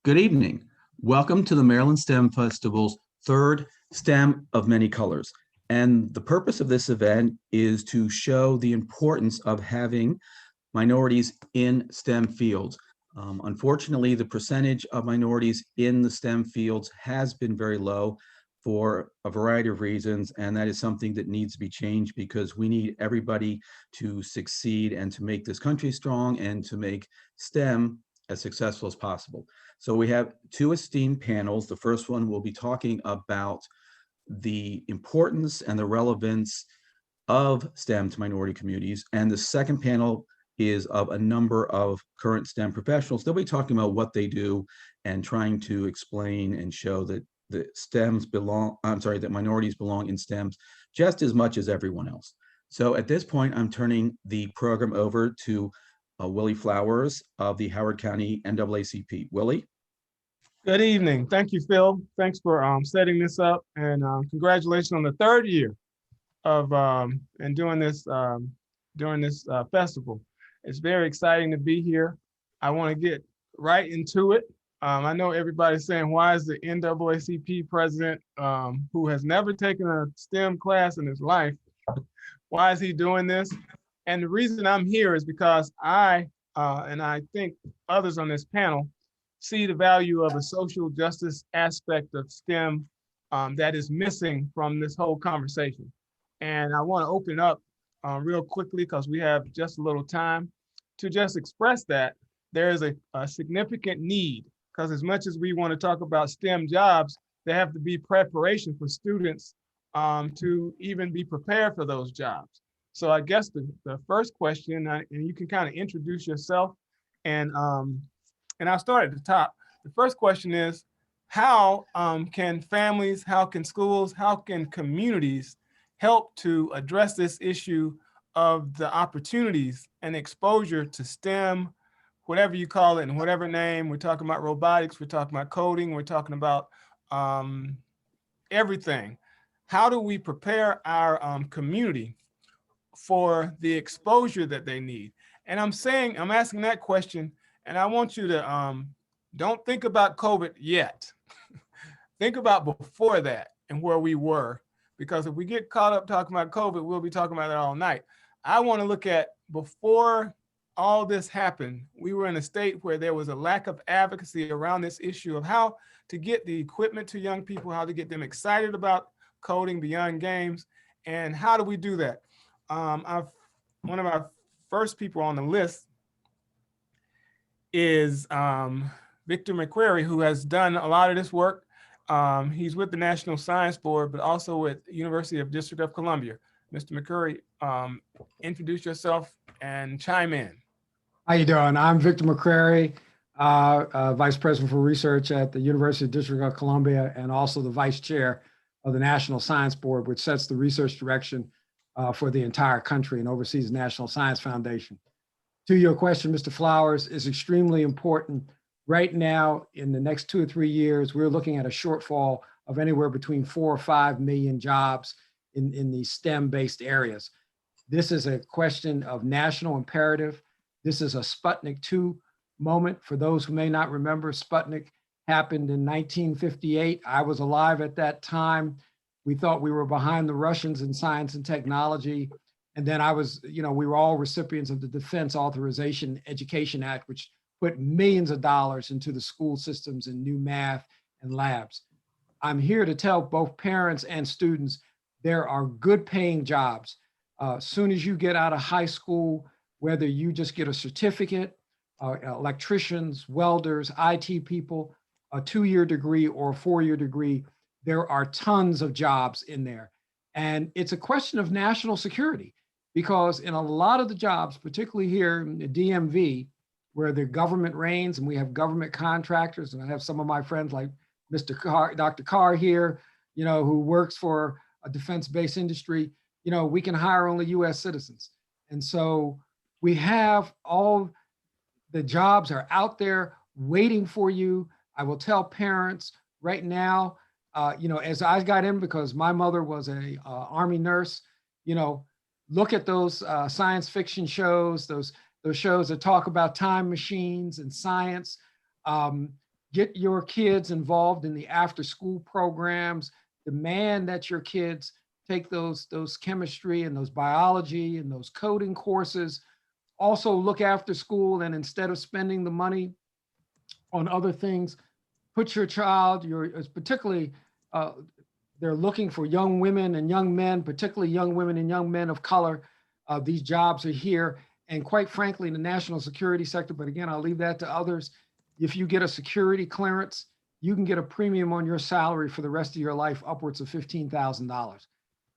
Good evening. Welcome to the Maryland STEM Festival's third STEM of Many Colors. And the purpose of this event is to show the importance of having minorities in STEM fields. Unfortunately, the percentage of minorities in the STEM fields has been very low for a variety of reasons, and that is something that needs to be changed because we need everybody to succeed and to make this country strong and to make STEM as successful as possible. So we have two esteemed panels. The first one will be talking about the importance and the relevance of STEM to minority communities. And the second panel is of a number of current STEM professionals. They'll be talking about what they do and trying to explain and show that that minorities belong in STEMs just as much as everyone else. So at this point, I'm turning the program over to Willie Flowers of the Howard County NAACP. Willie? Good evening. Thank you, Phil. Thanks for setting this up, and congratulations on the third year of and doing this festival. It's very exciting to be here. I want to get right into it. I know everybody's saying, why is the NAACP president, who has never taken a STEM class in his life, why is he doing this? And the reason I'm here is because I, and I think others on this panel, see the value of a social justice aspect of STEM that is missing from this whole conversation. And I want to open up real quickly, because we have just a little time, to just express that there is a significant need, because as much as we want to talk about STEM jobs, there have to be preparation for students to even be prepared for those jobs. So I guess the first question, and you can kind of introduce yourself, and I'll start at the top. The first question is, how can families, how can schools, how can communities help to address this issue of the opportunities and exposure to STEM, whatever you call it, in whatever name? We're talking about robotics, we're talking about coding, we're talking about everything. How do we prepare our community for the exposure that they need? And I'm asking that question, and I want you to don't think about COVID yet. Think about before that and where we were, because if we get caught up talking about COVID, we'll be talking about it all night. I want to look at before all this happened. We were in a state where there was a lack of advocacy around this issue of how to get the equipment to young people, how to get them excited about coding beyond games, and how do we do that? One of our first people on the list is Victor McCrary, who has done a lot of this work. He's with the National Science Board, but also with University of District of Columbia. Mr. McCrary, introduce yourself and chime in. How you doing? I'm Victor McCrary, Vice President for Research at the University of District of Columbia, and also the Vice Chair of the National Science Board, which sets the research direction for the entire country and oversees the National Science Foundation. To your question, Mr. Flowers, is extremely important. Right now, in the next 2 or 3 years, we're looking at a shortfall of anywhere between 4 or 5 million jobs in the STEM-based areas. This is a question of national imperative. This is a Sputnik 2 moment. For those who may not remember, Sputnik happened in 1958. I was alive at that time. We thought we were behind the Russians in science and technology. And then we were all recipients of the Defense Authorization Education Act, which put millions of dollars into the school systems and new math and labs. I'm here to tell both parents and students there are good paying jobs. As soon as you get out of high school, whether you just get a certificate, electricians, welders, IT people, a 2-year degree or a 4-year degree, there are tons of jobs in there. And it's a question of national security, because in a lot of the jobs, particularly here in the DMV, where the government reigns and we have government contractors, and I have some of my friends like Dr. Carr here, who works for a defense-based industry, we can hire only US citizens. And so we have all the jobs are out there waiting for you. I will tell parents right now, as I got in, because my mother was a Army nurse, look at those science fiction shows, those shows that talk about time machines and science. Get your kids involved in the after-school programs. Demand that your kids take those chemistry and those biology and those coding courses. Also look after school, and instead of spending the money on other things, put your child, particularly, they're looking for young women and young men, particularly young women and young men of color. These jobs are here. And quite frankly, in the national security sector, but again, I'll leave that to others. If you get a security clearance, you can get a premium on your salary for the rest of your life, upwards of $15,000.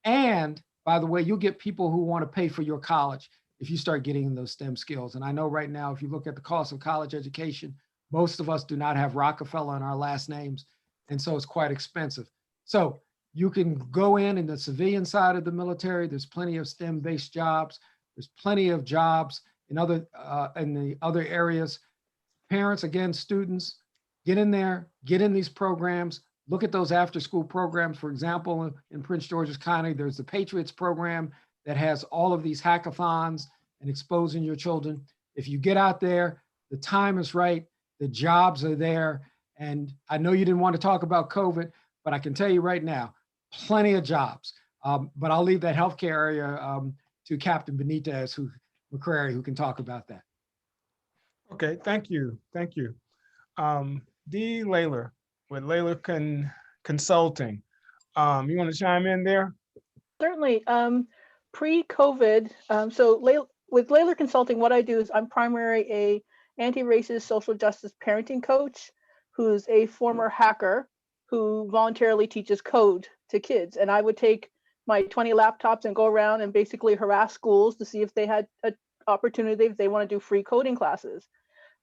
And by the way, you'll get people who want to pay for your college if you start getting those STEM skills. And I know right now, if you look at the cost of college education, most of us do not have Rockefeller in our last names. And so it's quite expensive. So you can go in the civilian side of the military. There's plenty of STEM-based jobs. There's plenty of jobs in the other areas. Parents, again, students, get in there, get in these programs, look at those after-school programs. For example, in Prince George's County, there's the Patriots program that has all of these hackathons and exposing your children. If you get out there, the time is right, the jobs are there. And I know you didn't want to talk about COVID, but I can tell you right now, plenty of jobs. But I'll leave that healthcare area to Captain Benitez, McCrary, who can talk about that. Okay, thank you. Thank you. Dee Layler with Layler Consulting. You want to chime in there? Certainly. Pre-COVID, with Layler Consulting, what I do is I'm primarily a anti-racist social justice parenting coach who's a former hacker who voluntarily teaches code to kids. And I would take my 20 laptops and go around and basically harass schools to see if they had an opportunity, if they want to do free coding classes.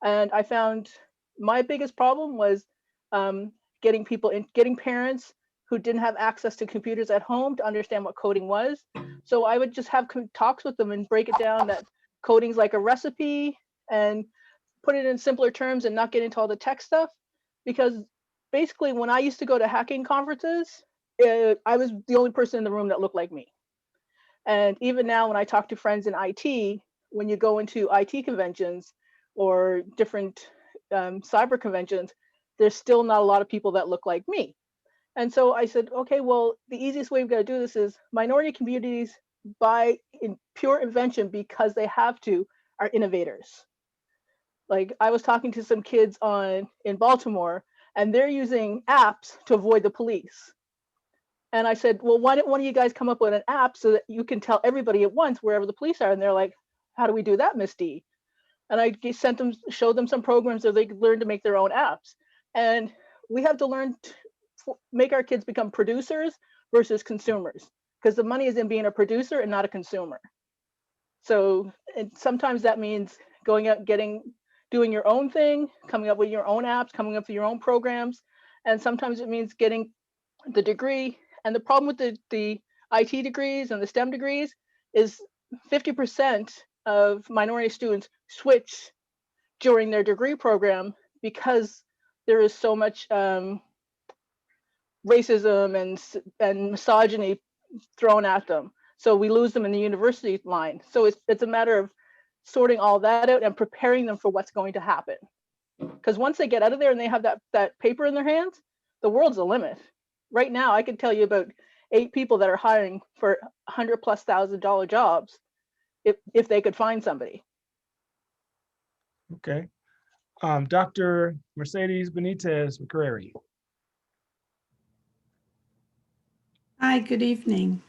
And I found my biggest problem was getting parents who didn't have access to computers at home to understand what coding was. So I would just have talks with them and break it down that coding's like a recipe and put it in simpler terms and not get into all the tech stuff. Because basically when I used to go to hacking conferences, I was the only person in the room that looked like me. And even now when I talk to friends in IT, when you go into IT conventions or different cyber conventions, there's still not a lot of people that look like me. And so I said, okay, well, the easiest way we've got to do this is minority communities in pure invention because they have to are innovators. Like I was talking to some kids in Baltimore and they're using apps to avoid the police. And I said, well, why don't one of you guys come up with an app so that you can tell everybody at once wherever the police are? And they're like, how do we do that, Miss D? And I showed them some programs so they could learn to make their own apps. And we have to learn to make our kids become producers versus consumers, because the money is in being a producer and not a consumer. So sometimes that means going out, doing your own thing, coming up with your own apps, coming up with your own programs. And sometimes it means getting the degree. And the problem with the IT degrees and the STEM degrees is 50% of minority students switch during their degree program because there is so much racism and misogyny thrown at them. So we lose them in the university line. So it's a matter of sorting all that out and preparing them for what's going to happen. Because once they get out of there and they have that paper in their hands, the world's the limit. Right now, I can tell you about 8 people that are hiring for $100,000+ jobs if they could find somebody. Okay. Dr. Mercedes Benitez McCrary. Hi, good evening.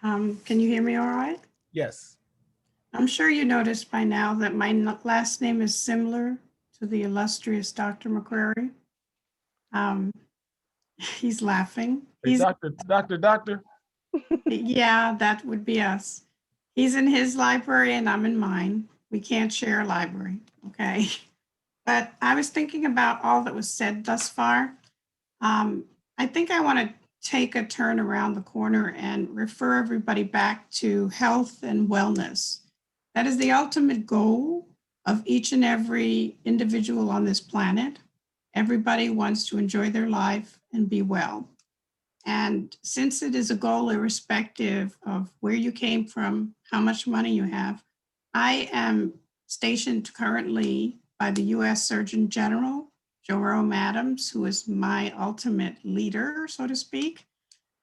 Can you hear me all right? Yes. I'm sure you noticed by now that my last name is similar to the illustrious Dr. McCrary. He's laughing. Hey, Doctor. Yeah, that would be us. He's in his library and I'm in mine. We can't share a library, okay? But I was thinking about all that was said thus far. I think I want to take a turn around the corner and refer everybody back to health and wellness. That is the ultimate goal of each and every individual on this planet. Everybody wants to enjoy their life and be well. And since it is a goal irrespective of where you came from, how much money you have, I am stationed currently by the US Surgeon General Jerome Adams, who is my ultimate leader, so to speak,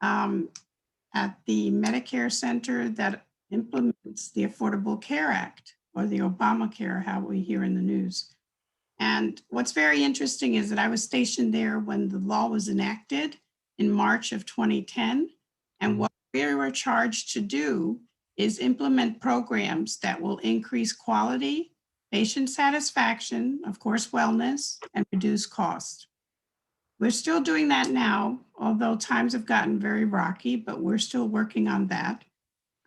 at the Medicare Center that implements the Affordable Care Act, or the Obamacare, how we hear in the news. And what's very interesting is that I was stationed there when the law was enacted in March of 2010. And what we were charged to do is implement programs that will increase quality, patient satisfaction, of course, wellness, and reduce cost. We're still doing that now, although times have gotten very rocky, but we're still working on that.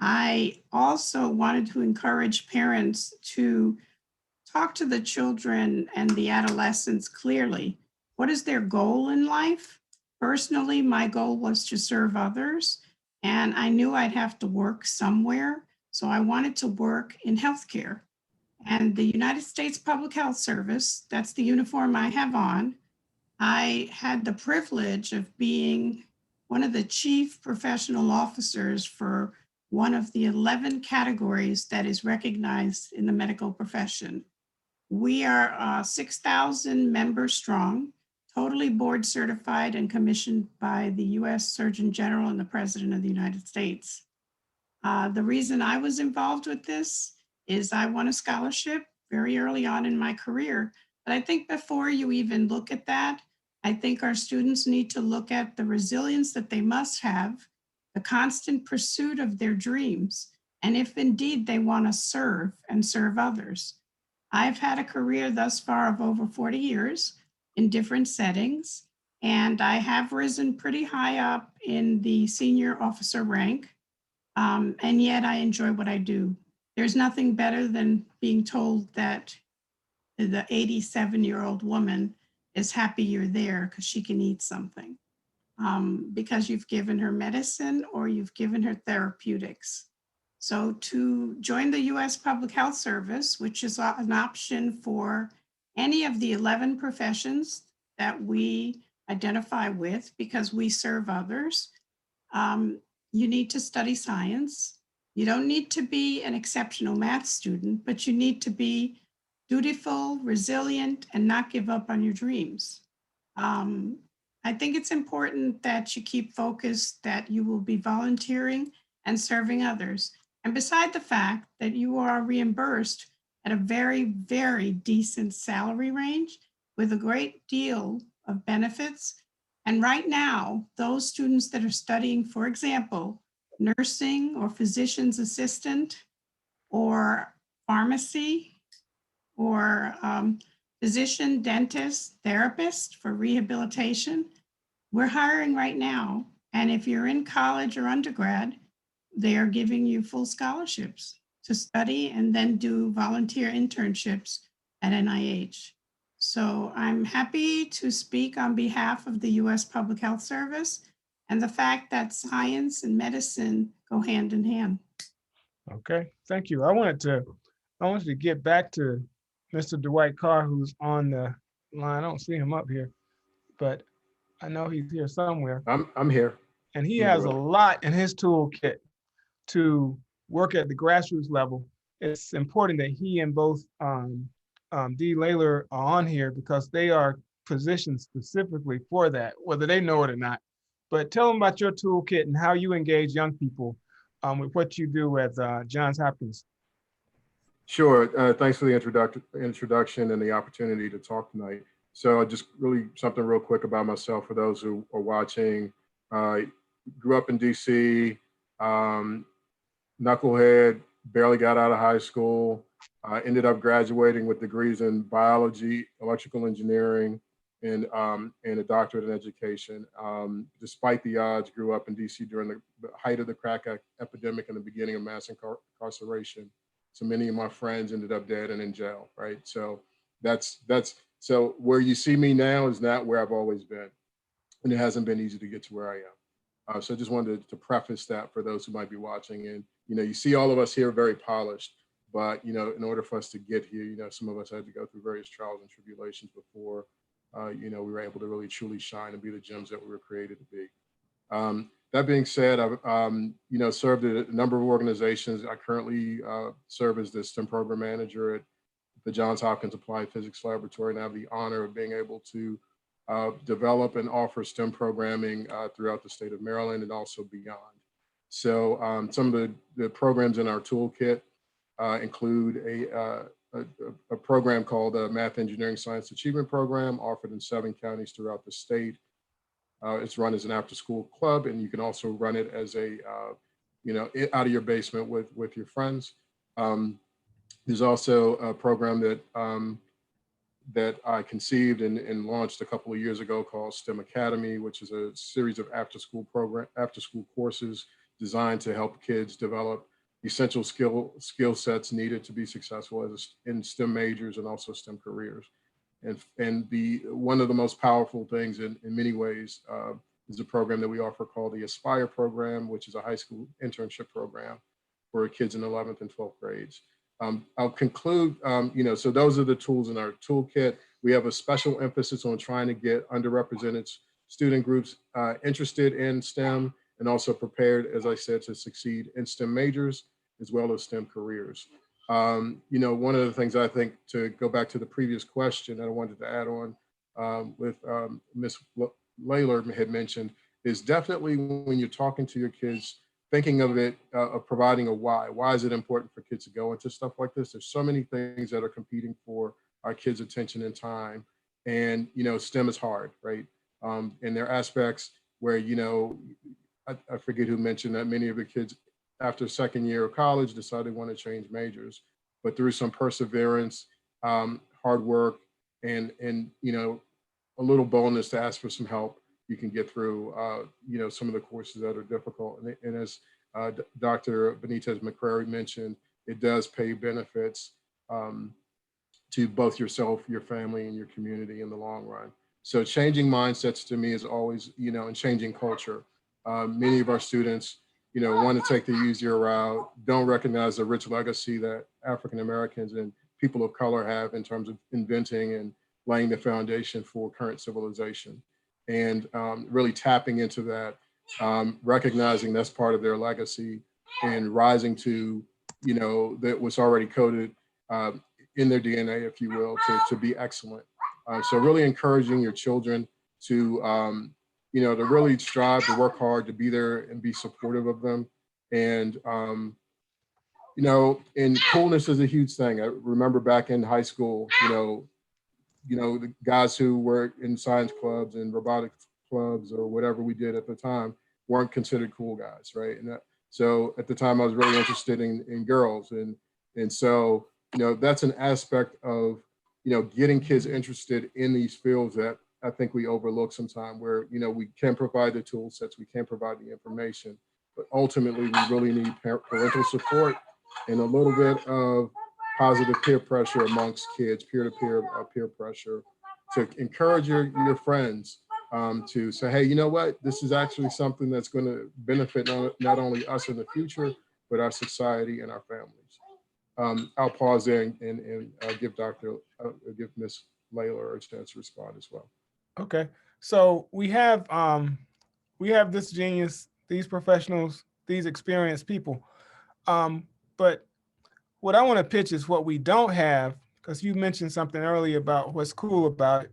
I also wanted to encourage parents to talk to the children and the adolescents clearly. What is their goal in life? Personally, my goal was to serve others, and I knew I'd have to work somewhere. So I wanted to work in healthcare. And the United States Public Health Service, that's the uniform I have on, I had the privilege of being one of the chief professional officers for one of the 11 categories that is recognized in the medical profession. We are 6,000 members strong, totally board certified and commissioned by the US Surgeon General and the President of the United States. The reason I was involved with this is I won a scholarship very early on in my career. But I think before you even look at that, I think our students need to look at the resilience that they must have, the constant pursuit of their dreams, and if indeed they want to serve and serve others. I've had a career thus far of over 40 years in different settings, and I have risen pretty high up in the senior officer rank, and yet I enjoy what I do. There's nothing better than being told that the 87-year-old woman is happy you're there because she can eat something, because you've given her medicine or you've given her therapeutics. So to join the US Public Health Service, which is an option for any of the 11 professions that we identify with because we serve others, you need to study science. You don't need to be an exceptional math student, but you need to be dutiful, resilient, and not give up on your dreams. I think it's important that you keep focused, that you will be volunteering and serving others. And beside the fact that you are reimbursed at a very, very decent salary range with a great deal of benefits. And right now, those students that are studying, for example, nursing or physician's assistant or pharmacy or physician, dentist, therapist for rehabilitation, we're hiring right now. And if you're in college or undergrad, they are giving you full scholarships to study and then do volunteer internships at NIH. So I'm happy to speak on behalf of the US Public Health Service and the fact that science and medicine go hand in hand. Okay, thank you. I wanted to get back to Mr. Dwight Carr, who's on the line. I don't see him up here, but I know he's here somewhere. I'm here. And he has a lot in his toolkit to work at the grassroots level. It's important that he and both Dee Layler are on here because they are positioned specifically for that, whether they know it or not. But tell them about your toolkit and how you engage young people with what you do at Johns Hopkins. Sure. Thanks for the introduction and the opportunity to talk tonight. So just really something real quick about myself for those who are watching. Grew up in DC, knucklehead, barely got out of high school, ended up graduating with degrees in biology, electrical engineering, and a doctorate in education. Despite the odds, grew up in DC during the height of the crack epidemic and the beginning of mass incarceration. So many of my friends ended up dead and in jail, right? So so where you see me now is not where I've always been. And it hasn't been easy to get to where I am. So I just wanted to preface that for those who might be watching. And, you see all of us here very polished, but, in order for us to get here, some of us had to go through various trials and tribulations before, we were able to really truly shine and be the gems that we were created to be. That being said, I've, served at a number of organizations. I currently serve as the STEM program manager at the Johns Hopkins Applied Physics Laboratory, and I have the honor of being able to develop and offer STEM programming throughout the state of Maryland and also beyond. So some of the programs in our toolkit include a program called the Math Engineering Science Achievement Program, offered in 7 counties throughout the state. It's run as an after-school club, and you can also run it as a, out of your basement with your friends. There's also a program that I conceived and launched a couple of years ago called STEM Academy, which is a series of after-school courses designed to help kids develop essential skill sets needed to be successful in STEM majors and also STEM careers. And one of the most powerful things in many ways is a program that we offer called the Aspire program, which is a high school internship program for kids in 11th and 12th grades. I'll conclude, so those are the tools in our toolkit. We have a special emphasis on trying to get underrepresented student groups interested in STEM and also prepared, as I said, to succeed in STEM majors as well as STEM careers. One of the things I think, to go back to the previous question that I wanted to add on with Ms. Layler had mentioned, is definitely when you're talking to your kids, thinking of it, of providing a why. Why is it important for kids to go into stuff like this? There's so many things that are competing for our kids' attention and time. And, STEM is hard, right? And there are aspects where, I forget who mentioned that many of the kids after second year of college decide they want to change majors, but through some perseverance, hard work, and a little boldness to ask for some help, you can get through some of the courses that are difficult. And as Dr. Benitez McCrary mentioned, it does pay benefits to both yourself, your family, and your community in the long run. So changing mindsets to me is always, and changing culture. Many of our students, want to take the easier route, don't recognize the rich legacy that African Americans and people of color have in terms of inventing and laying the foundation for current civilization. And really tapping into that, recognizing that's part of their legacy and rising to, that was already coded in their DNA, if you will, to be excellent. So really encouraging your children to, to really strive, to work hard, to be there and be supportive of them. And, and coolness is a huge thing. I remember back in high school, the guys who were in science clubs and robotics clubs or whatever we did at the time weren't considered cool guys, right? And so at the time I was really interested in girls. And so, that's an aspect of, getting kids interested in these fields that I think we overlook sometimes, where, we can provide the tool sets, we can provide the information, but ultimately we really need parental support and a little bit of positive peer pressure amongst kids, peer-to-peer peer pressure, to encourage your friends to say, hey, you know what? This is actually something that's going to benefit not only us in the future, but our society and our families. I'll pause there and give Ms. Layler a chance to respond as well. Okay, so we have this genius, these professionals, these experienced people, but what I want to pitch is what we don't have, because you mentioned something earlier about what's cool about it.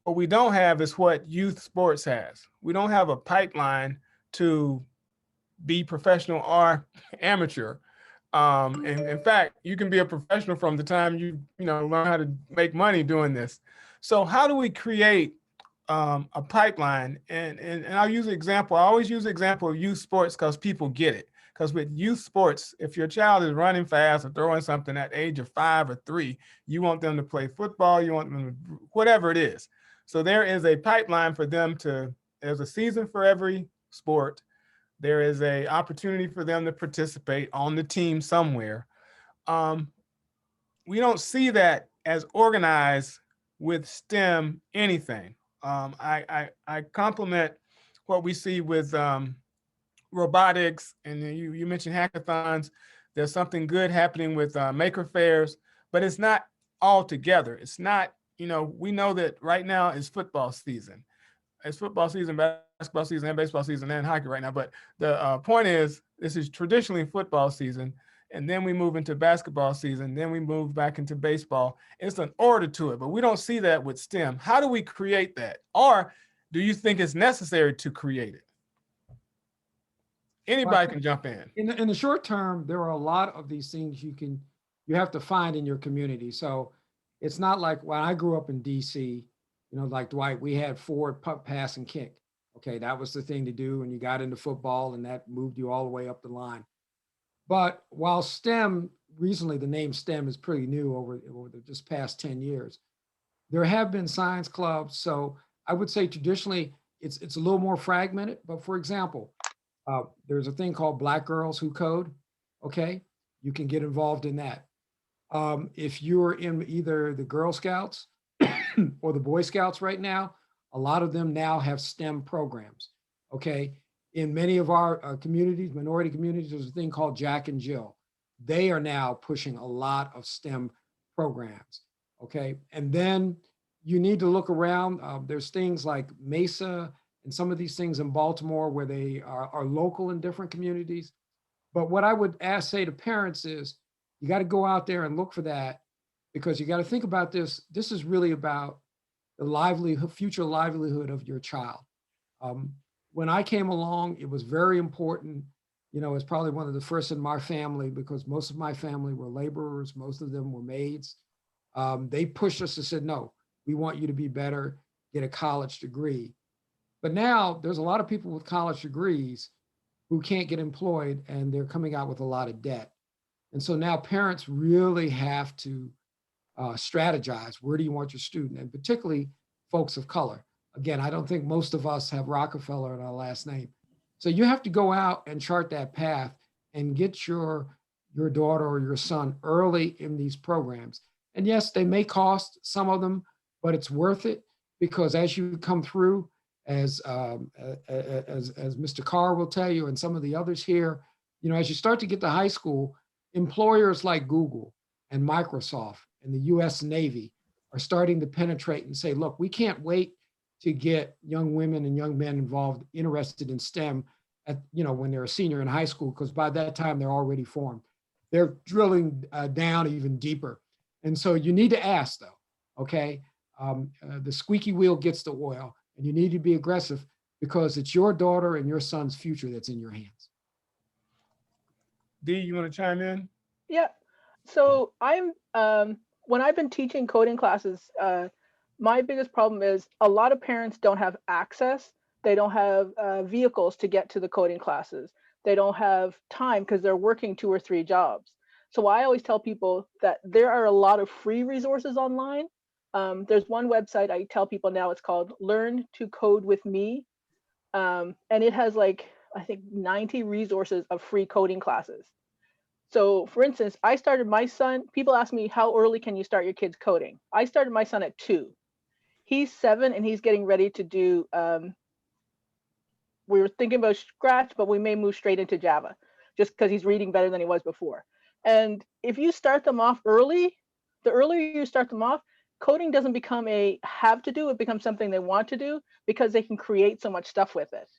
What we don't have is what youth sports has. We don't have a pipeline to be professional or amateur. And in fact, you can be a professional from the time you learn how to make money doing this. So how do we create a pipeline? And I'll use an example. I always use the example of youth sports because people get it. Because with youth sports, if your child is running fast or throwing something at the age of 5 or 3, you want them to play football, you want them to, whatever it is. So there is a pipeline for them there's a season for every sport. There is an opportunity for them to participate on the team somewhere. We don't see that as organized with STEM anything. I compliment what we see with robotics, and you mentioned hackathons. There's something good happening with maker fairs, but it's not all together. It's not, we know that right now is football season. It's football season, basketball season, and baseball season, and hockey right now. But the point is, this is traditionally football season, and then we move into basketball season, then we move back into baseball. It's an order to it, but we don't see that with STEM. How do we create that? Or do you think it's necessary to create it? Anybody can jump in. In the short term, there are a lot of these things you have to find in your community. So it's not like when I grew up in DC, like Dwight, we had forward, punt, pass, and kick. Okay, that was the thing to do, and you got into football, and that moved you all the way up the line. But while STEM, recently the name STEM is pretty new over the just past 10 years, there have been science clubs. So I would say traditionally it's a little more fragmented. But for example, there's a thing called Black Girls Who Code. Okay, you can get involved in that. If you're in either the Girl Scouts or the Boy Scouts right now, a lot of them now have STEM programs. Okay, in many of our communities, minority communities, there's a thing called Jack and Jill. They are now pushing a lot of STEM programs. Okay, and then you need to look around. There's things like Mesa and some of these things in Baltimore where they are local in different communities. But what I would say to parents is you got to go out there and look for that, because you got to think about this. This is really about the future livelihood of your child. When I came along, it was very important. It's probably one of the first in my family, because most of my family were laborers. Most of them were maids. They pushed us and said, no, we want you to be better, get a college degree. But now there's a lot of people with college degrees who can't get employed, and they're coming out with a lot of debt. And so now parents really have to strategize. Where do you want your student? And particularly folks of color. Again, I don't think most of us have Rockefeller in our last name. So you have to go out and chart that path and get your daughter or your son early in these programs. And yes, they may cost, some of them, but it's worth it, because as you come through, as Mr. Carr will tell you, and some of the others here, as you start to get to high school, employers like Google and Microsoft and the US Navy are starting to penetrate and say, look, we can't wait to get young women and young men interested in STEM when they're a senior in high school, because by that time they're already formed. They're drilling down even deeper. And so you need to ask though, okay? The squeaky wheel gets the oil, and you need to be aggressive, because it's your daughter and your son's future that's in your hands. Dee, you want to chime in? Yeah. So I'm when I've been teaching coding classes, my biggest problem is a lot of parents don't have access. They don't have vehicles to get to the coding classes. They don't have time because they're working 2 or 3 jobs. So I always tell people that there are a lot of free resources online. There's one website I tell people now, it's called Learn to Code with Me. And it has like, I think 90 resources of free coding classes. So for instance, I started my son, people ask me, how early can you start your kids coding? I started my son at 2. He's 7 and he's getting ready to do, we were thinking about Scratch, but we may move straight into Java just because he's reading better than he was before. And if you start them off early, the earlier you start them off, coding doesn't become a have to do, it becomes something they want to do, because they can create so much stuff with it.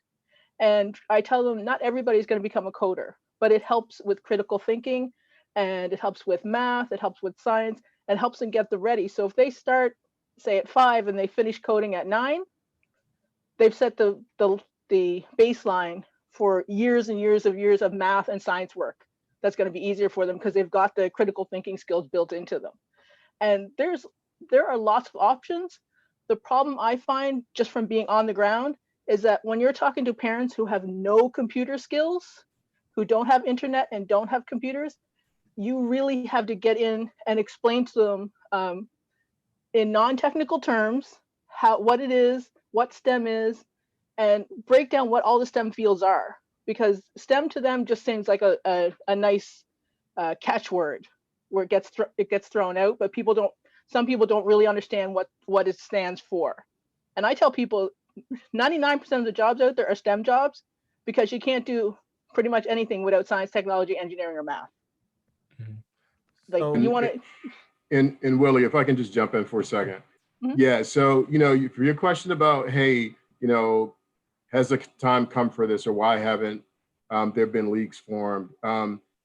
And I tell them not everybody's going to become a coder, but it helps with critical thinking, and it helps with math, it helps with science, and helps them get the ready. So if they start, say at 5 and they finish coding at 9, they've set the baseline for years and years of math and science work. That's going to be easier for them because they've got the critical thinking skills built into them. And there are lots of options. The problem I find just from being on the ground is that when you're talking to parents who have no computer skills, who don't have internet and don't have computers, you really have to get in and explain to them in non-technical terms what it is, what STEM is, and break down what all the STEM fields are. Because STEM to them just seems like a nice catchword where it gets thrown out, but some people don't really understand what it stands for. And I tell people 99% of the jobs out there are STEM jobs, because you can't do pretty much anything without science, technology, engineering, or math. Mm-hmm. Like So, you want to. And Willie, if I can just jump in for a second. Mm-hmm. Yeah, so, for your question about, hey, has the time come for this, or why haven't there been leagues formed?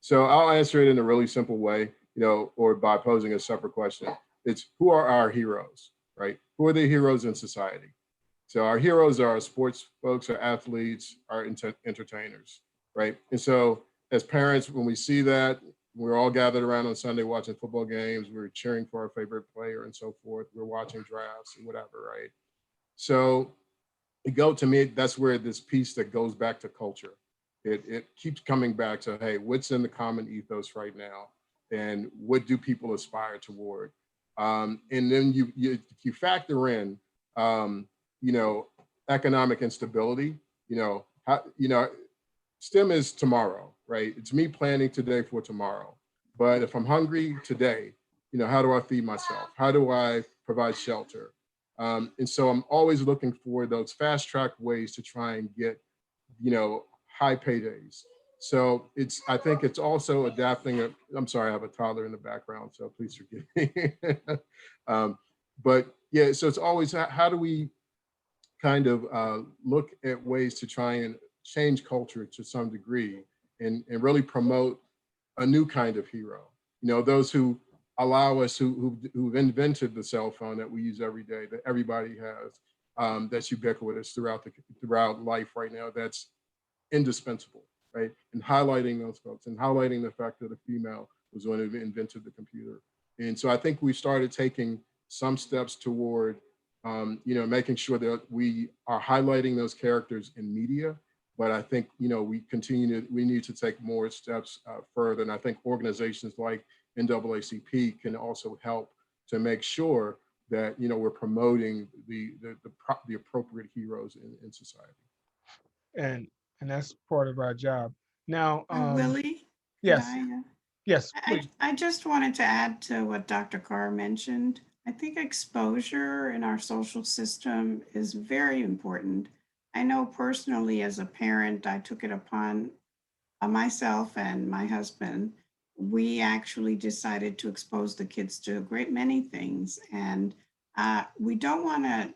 So I'll answer it in a really simple way, or by posing a separate question. It's, who are our heroes, right? Who are the heroes in society? So our heroes are our sports folks, our athletes, our entertainers, right? And so as parents, when we see that, we're all gathered around on Sunday watching football games, we're cheering for our favorite player and so forth. We're watching drafts and whatever, right? So to me, that's where this piece that goes back to culture. It keeps coming back to, hey, what's in the common ethos right now? And what do people aspire toward? And then you factor in, economic instability, STEM is tomorrow, right? It's me planning today for tomorrow. But if I'm hungry today, how do I feed myself? How do I provide shelter? And so I'm always looking for those fast track ways to try and get, high paydays. So I think it's also adapting. I'm sorry, I have a toddler in the background, so please forgive me. But yeah, so it's always, how do we kind of look at ways to try and change culture to some degree and really promote a new kind of hero. Those who allow us, who've invented the cell phone that we use every day, that everybody has, that's ubiquitous throughout life right now, that's indispensable, right? And highlighting those folks and highlighting the fact that a female was one who invented the computer. And so I think we started taking some steps toward, making sure that we are highlighting those characters in media. But I think, we need to take more steps further. And I think organizations like NAACP can also help to make sure that, we're promoting the appropriate heroes in society. And that's part of our job. Now, Willie? yes, Could I, yes, please. I just wanted to add to what Dr. Carr mentioned. I think exposure in our social system is very important. I know personally as a parent, I took it upon myself and my husband. We actually decided to expose the kids to a great many things. And we don't want to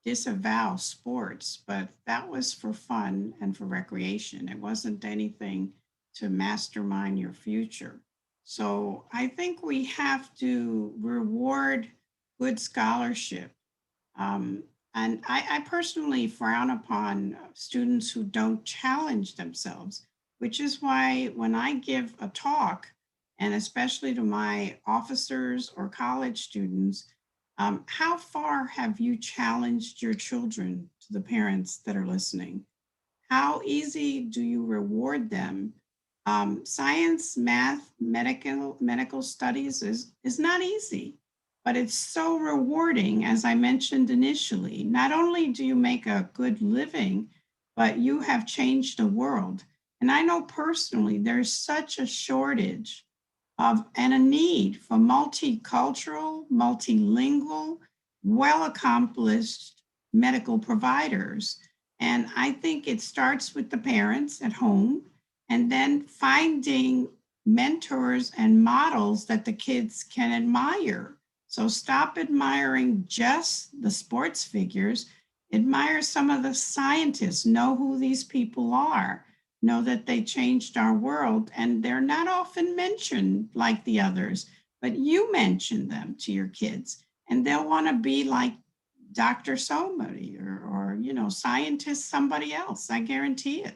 disavow sports, but that was for fun and for recreation. It wasn't anything to mastermind your future. So I think we have to reward good scholarship. And I personally frown upon students who don't challenge themselves, which is why when I give a talk, and especially to my officers or college students, how far have you challenged your children, to the parents that are listening? How easy do you reward them? Science, math, medical studies is not easy, but it's so rewarding, as I mentioned initially. Not only do you make a good living, but you have changed the world. And I know personally there's such a shortage and a need for multicultural, multilingual, well-accomplished medical providers. And I think it starts with the parents at home and then finding mentors and models that the kids can admire. So stop admiring just the sports figures, admire some of the scientists, know who these people are, know that they changed our world, and they're not often mentioned like the others, but you mention them to your kids and they'll want to be like Dr. Somebody or scientist somebody else. I guarantee it.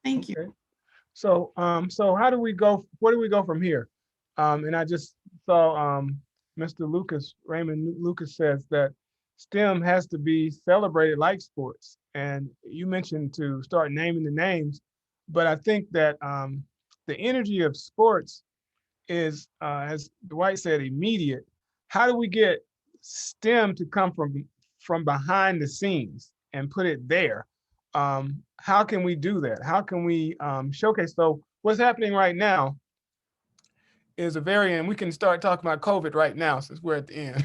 Thank you. Okay. So how do we go? Where do we go from here? And I just saw Mr. Raymond Lucas says that STEM has to be celebrated like sports. And you mentioned to start naming the names, but I think that the energy of sports is, as Dwight said, immediate. How do we get STEM to come from behind the scenes and put it there? How can we do that? How can we showcase? So what's happening right now is and we can start talking about COVID right now since we're at the end.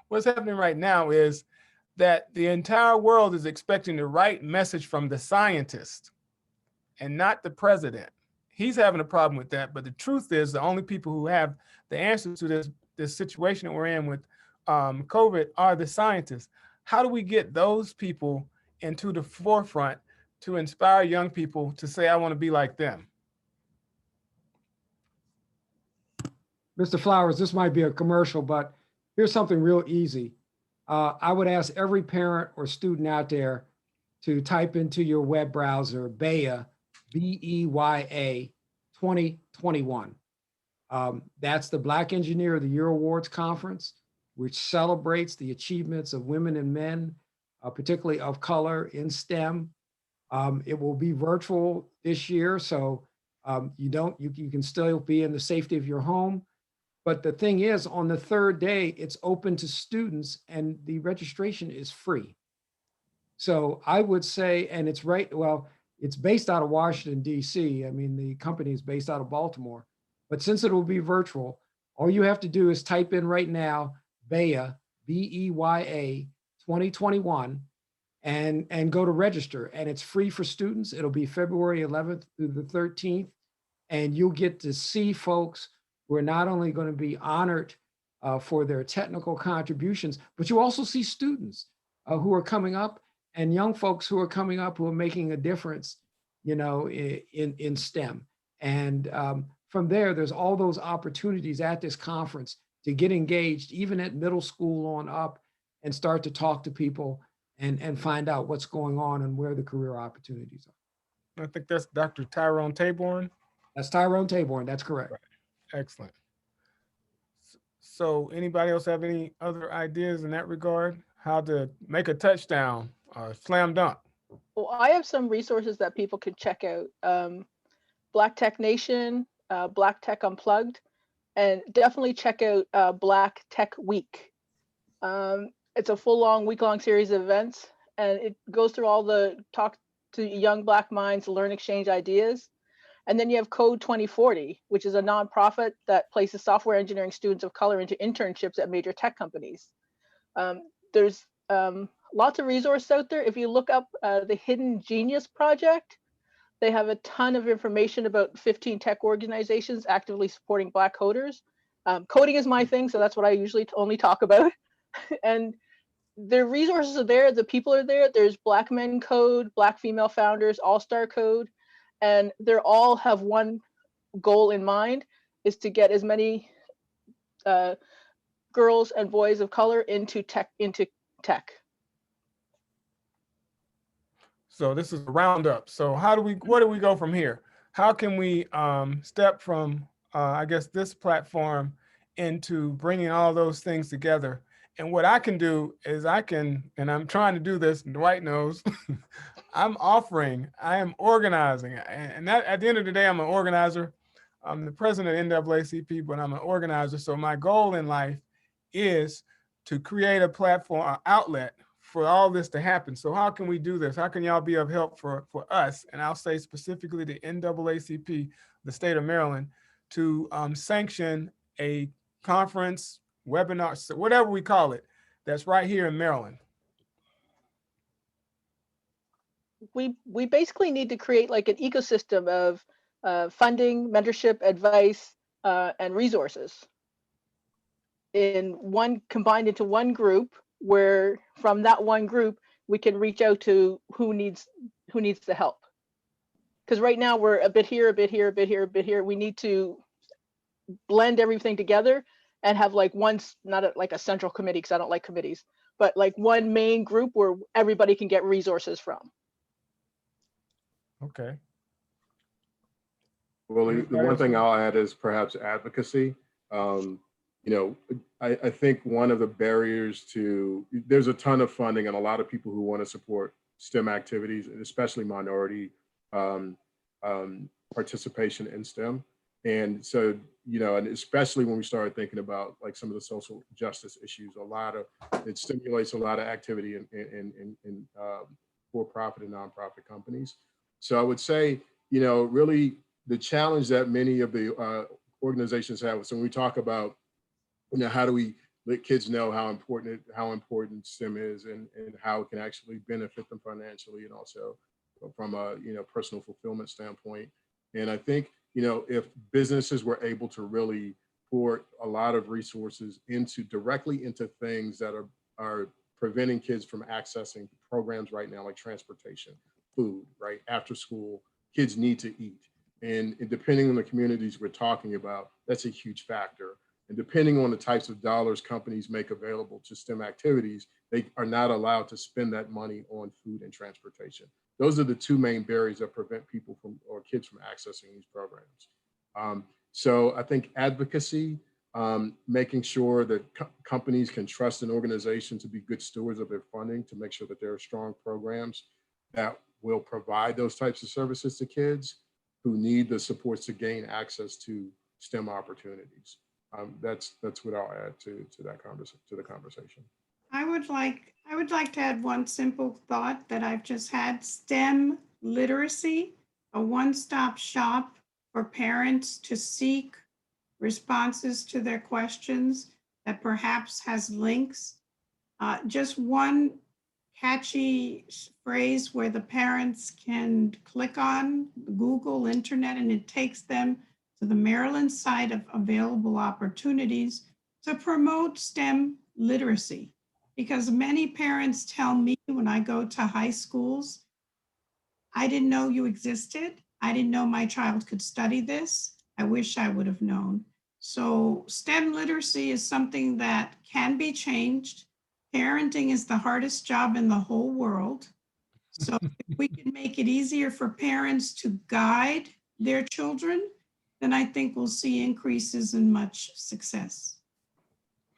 What's happening right now is that the entire world is expecting the right message from the scientist and not the president. He's having a problem with that, but the truth is the only people who have the answer to this situation that we're in with COVID are the scientists. How do we get those people into the forefront to inspire young people to say, I want to be like them? Mr. Flowers, this might be a commercial, but here's something real easy. I would ask every parent or student out there to type into your web browser BEYA, BEYA 2021. That's the Black Engineer of the Year Awards Conference, which celebrates the achievements of women and men, particularly of color in STEM. It will be virtual this year, so you can still be in the safety of your home. But the thing is, on the third day, it's open to students and the registration is free. So I would say, and it's it's based out of Washington, D.C. I mean, the company is based out of Baltimore. But since it will be virtual, all you have to do is type in right now, BEYA, BEYA 2021, and go to register. And it's free for students. It'll be February 11th through the 13th. And you'll get to see folks who are not only going to be honored for their technical contributions, but you also see students who are coming up and young folks who are coming up who are making a difference, in STEM. And from there, there's all those opportunities at this conference to get engaged, even at middle school on up, and start to talk to people and find out what's going on and where the career opportunities are. I think that's Dr. Tyrone Taborn. That's Tyrone Taborn. That's correct. Right. Excellent. So anybody else have any other ideas in that regard? How to make a touchdown or slam dunk? Well, I have some resources that people can check out. Black Tech Nation, Black Tech Unplugged, and definitely check out Black Tech Week. It's a full week-long series of events, and it goes through all the talk to young Black minds, learn, exchange ideas. And then you have Code 2040, which is a nonprofit that places software engineering students of color into internships at major tech companies. There's lots of resources out there. If you look up the Hidden Genius Project, they have a ton of information about 15 tech organizations actively supporting Black coders. Coding is my thing, so that's what I usually only talk about. And the resources are there, the people are there. There's Black Men Code, Black Female Founders, All-Star Code, and they all have one goal in mind, is to get as many girls and boys of color into tech. So this is a roundup. So where do we go from here? How can we step from, I guess, this platform into bringing all those things together? And what I can do is and I'm trying to do this, Dwight knows, I am organizing. And that, at the end of the day, I'm an organizer. I'm the president of NAACP, but I'm an organizer. So my goal in life is to create a platform, an outlet for all this to happen. So how can we do this? How can y'all be of help for us? And I'll say specifically the NAACP, the state of Maryland, to sanction a conference, webinar, whatever we call it, that's right here in Maryland. We basically need to create like an ecosystem of funding, mentorship, advice, and resources combined into one group, where from that one group we can reach out to who needs the help. Because right now we're a bit here, a bit here, a bit here, a bit here. We need to blend everything together and have like like a central committee, because I don't like committees, but like one main group where everybody can get resources from. Okay. Well, the one thing I'll add is perhaps advocacy. I think one of the barriers there's a ton of funding and a lot of people who want to support STEM activities, and especially minority participation in STEM. And so, and especially when we started thinking about like some of the social justice issues, it stimulates a lot of activity in for-profit and nonprofit companies. So I would say, really the challenge that many of the organizations have. So when we talk about, how do we let kids know how important STEM is and how it can actually benefit them financially and also from a personal fulfillment standpoint. And I think if businesses were able to really pour a lot of resources directly into things that are preventing kids from accessing programs right now, like transportation, food, right? After school, kids need to eat. And depending on the communities we're talking about, that's a huge factor. And depending on the types of dollars companies make available to STEM activities, they are not allowed to spend that money on food and transportation. Those are the two main barriers that prevent people from, or kids from accessing these programs. So I think advocacy, making sure that companies can trust an organization to be good stewards of their funding, to make sure that there are strong programs that will provide those types of services to kids who need the supports to gain access to STEM opportunities. That's what I'll add to the conversation. I would like to add one simple thought that I've just had: STEM literacy, a one-stop shop for parents to seek responses to their questions that perhaps has links. Just one catchy phrase where the parents can click on Google, internet, and it takes them to the Maryland site of available opportunities to promote STEM literacy. Because many parents tell me when I go to high schools, I didn't know you existed. I didn't know my child could study this. I wish I would have known. So STEM literacy is something that can be changed. Parenting is the hardest job in the whole world. So if we can make it easier for parents to guide their children, then I think we'll see increases in much success.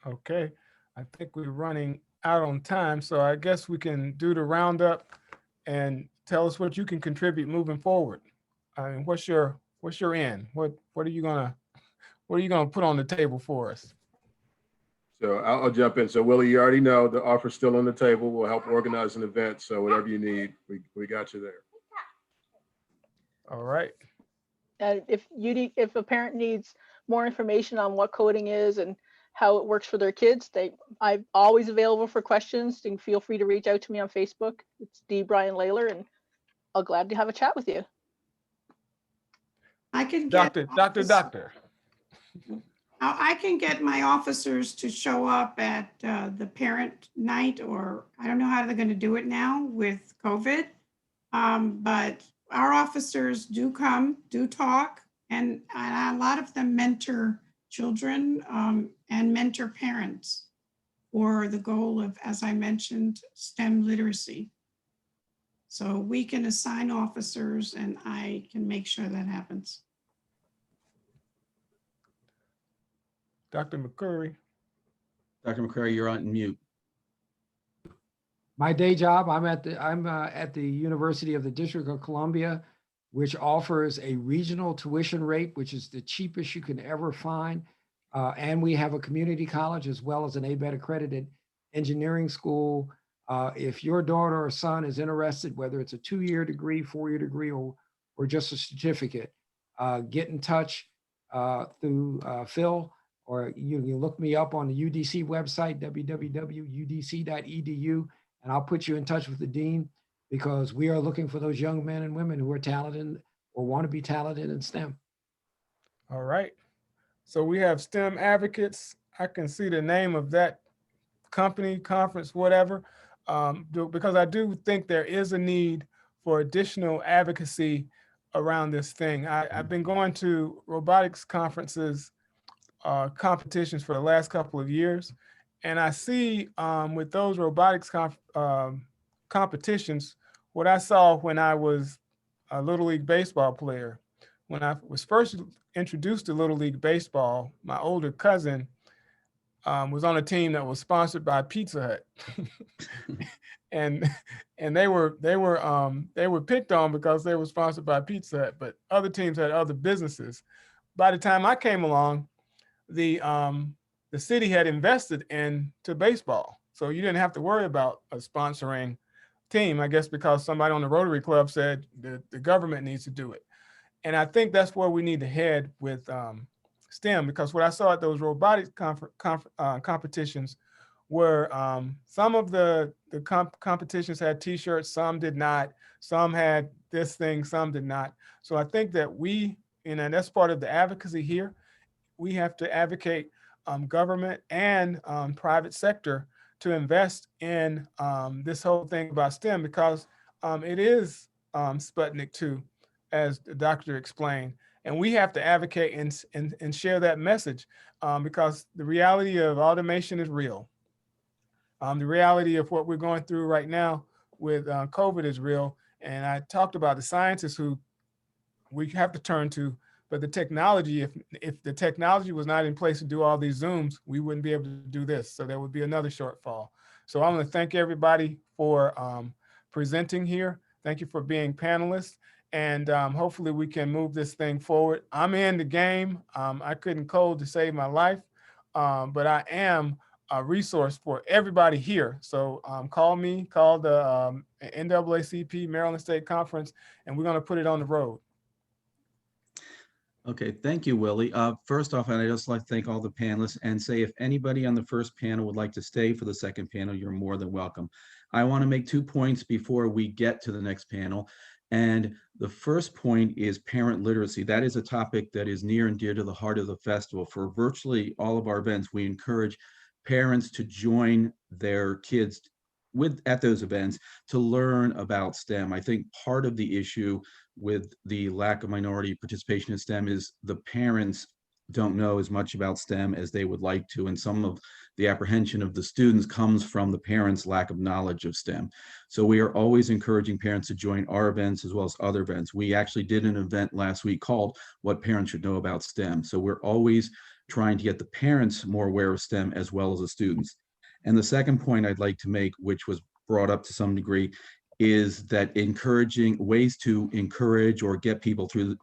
Okay, I think we're running out on time, so I guess we can do the roundup and tell us what you can contribute moving forward. I mean, what's your end? What are you gonna put on the table for us? So I'll jump in. So Willie, you already know the offer's still on the table. We'll help organize an event. So whatever you need, we got you there. All right. And if a parent needs more information on what coding is and how it works for their kids, I'm always available for questions. You can feel free to reach out to me on Facebook. It's D. Brian Layler, and I'll glad to have a chat with you. I can get Doctor. I can get my officers to show up at the parent night, or I don't know how they're going to do it now with COVID. But our officers do come, do talk, and a lot of them mentor children and mentor parents for the goal of, as I mentioned, STEM literacy. So we can assign officers and I can make sure that happens. Dr. McCurry. Dr. McCrary, you're on mute. My day job, I'm at the University of the District of Columbia, which offers a regional tuition rate, which is the cheapest you can ever find. And we have a community college as well as an ABET accredited engineering school. If your daughter or son is interested, whether it's a 2-year degree, 4-year degree, or just a certificate, get in touch through Phil, or you can look me up on the UDC website, www.udc.edu, and I'll put you in touch with the dean, because we are looking for those young men and women who are talented or want to be talented in STEM. All right. So we have STEM advocates. I can see the name of that company, conference, whatever, because I do think there is a need for additional advocacy around this thing. I've been going to robotics conferences, competitions for the last couple of years. And I see with those robotics competitions, what I saw when I was a Little League baseball player. When I was first introduced to Little League baseball, my older cousin was on a team that was sponsored by Pizza Hut. and they were picked on because they were sponsored by Pizza Hut, but other teams had other businesses. By the time I came along, the city had invested into baseball. So you didn't have to worry about a sponsoring team, I guess, because somebody on the Rotary Club said the government needs to do it. And I think that's where we need to head with STEM, because what I saw at those robotics competitions were some of the competitions had t-shirts, some did not, some had this thing, some did not. So I think that and that's part of the advocacy here, we have to advocate government and private sector to invest in this whole thing about STEM, because it is Sputnik 2, as the doctor explained. And we have to advocate and share that message because the reality of automation is real. The reality of what we're going through right now with COVID is real. And I talked about the scientists who we have to turn to, but the technology, if the technology was not in place to do all these Zooms, we wouldn't be able to do this. So there would be another shortfall. So I want to thank everybody for presenting here. Thank you for being panelists. And hopefully we can move this thing forward. I'm in the game. I couldn't code to save my life, but I am a resource for everybody here. So call me, call the NAACP Maryland State Conference, and we're going to put it on the road. Okay, thank you, Willie. First off, I'd just like to thank all the panelists and say if anybody on the first panel would like to stay for the second panel, you're more than welcome. I want to make 2 points before we get to the next panel. And the first point is parent literacy. That is a topic that is near and dear to the heart of the festival. For virtually all of our events, we encourage parents to join their kids at those events to learn about STEM. I think part of the issue with the lack of minority participation in STEM is the parents don't know as much about STEM as they would like to, and some of the apprehension of the students comes from the parents' lack of knowledge of STEM. So we are always encouraging parents to join our events as well as other events. We actually did an event last week called What Parents Should Know About STEM. So we're always trying to get the parents more aware of STEM as well as the students. And the second point I'd like to make, which was brought up to some degree, is that encouraging ways to encourage or get people through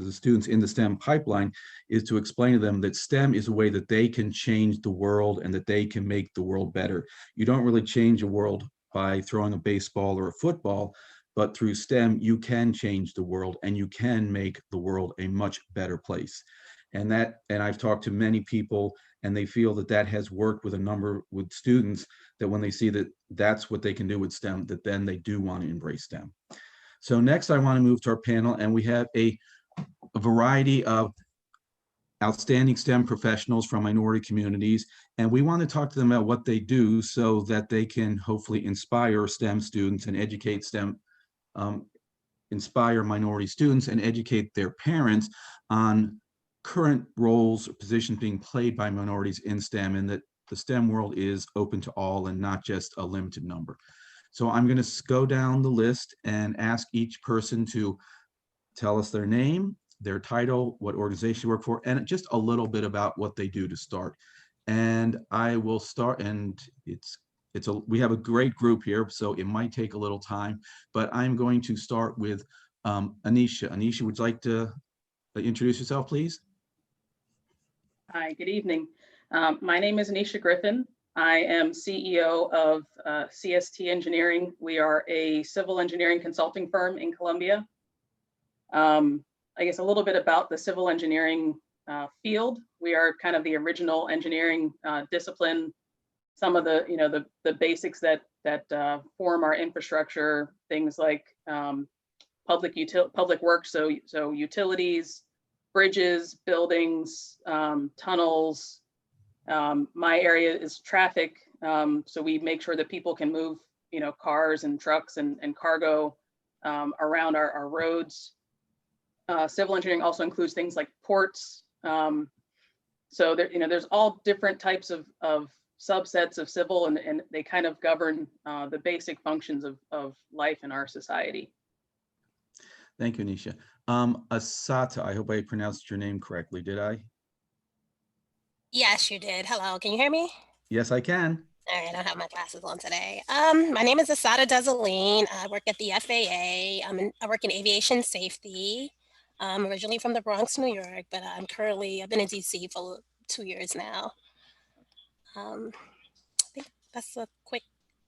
the students in the STEM pipeline is to explain to them that STEM is a way that they can change the world and that they can make the world better. You don't really change a world by throwing a baseball or a football, but through STEM, you can change the world and you can make the world a much better place. And I've talked to many people and they feel that that has worked with students, that when they see that that's what they can do with STEM, that then they do want to embrace STEM. So next I want to move to our panel, and we have a variety of outstanding STEM professionals from minority communities, and we want to talk to them about what they do so that they can hopefully inspire STEM students and educate inspire minority students and educate their parents on current roles or positions being played by minorities in STEM, and that the STEM world is open to all and not just a limited number. So I'm going to go down the list and ask each person to tell us their name, their title, what organization you work for, and just a little bit about what they do to start. And I will start, and we have a great group here, so it might take a little time, but I'm going to start with Anisha. Anisha, would you like to introduce yourself, please? Hi, good evening. My name is Anisha Griffin. I am CEO of CST Engineering. We are a civil engineering consulting firm in Columbia. I guess a little bit about the civil engineering field. We are kind of the original engineering discipline. Some of the basics that form our infrastructure, things like public works, so utilities, bridges, buildings, tunnels. My area is traffic, so we make sure that people can move, cars and trucks and cargo around our roads. Civil engineering also includes things like ports. So there's all different types of subsets of civil, and they kind of govern the basic functions of life in our society. Thank you, Anisha. Asata, I hope I pronounced your name correctly. Did I? Yes, you did. Hello, can you hear me? Yes, I can. All right, I don't have my glasses on today. My name is Asada Desaline. I work at the FAA. I work in aviation safety. I'm originally from the Bronx, New York, but I've been in DC for 2 years now. I think that's a quick,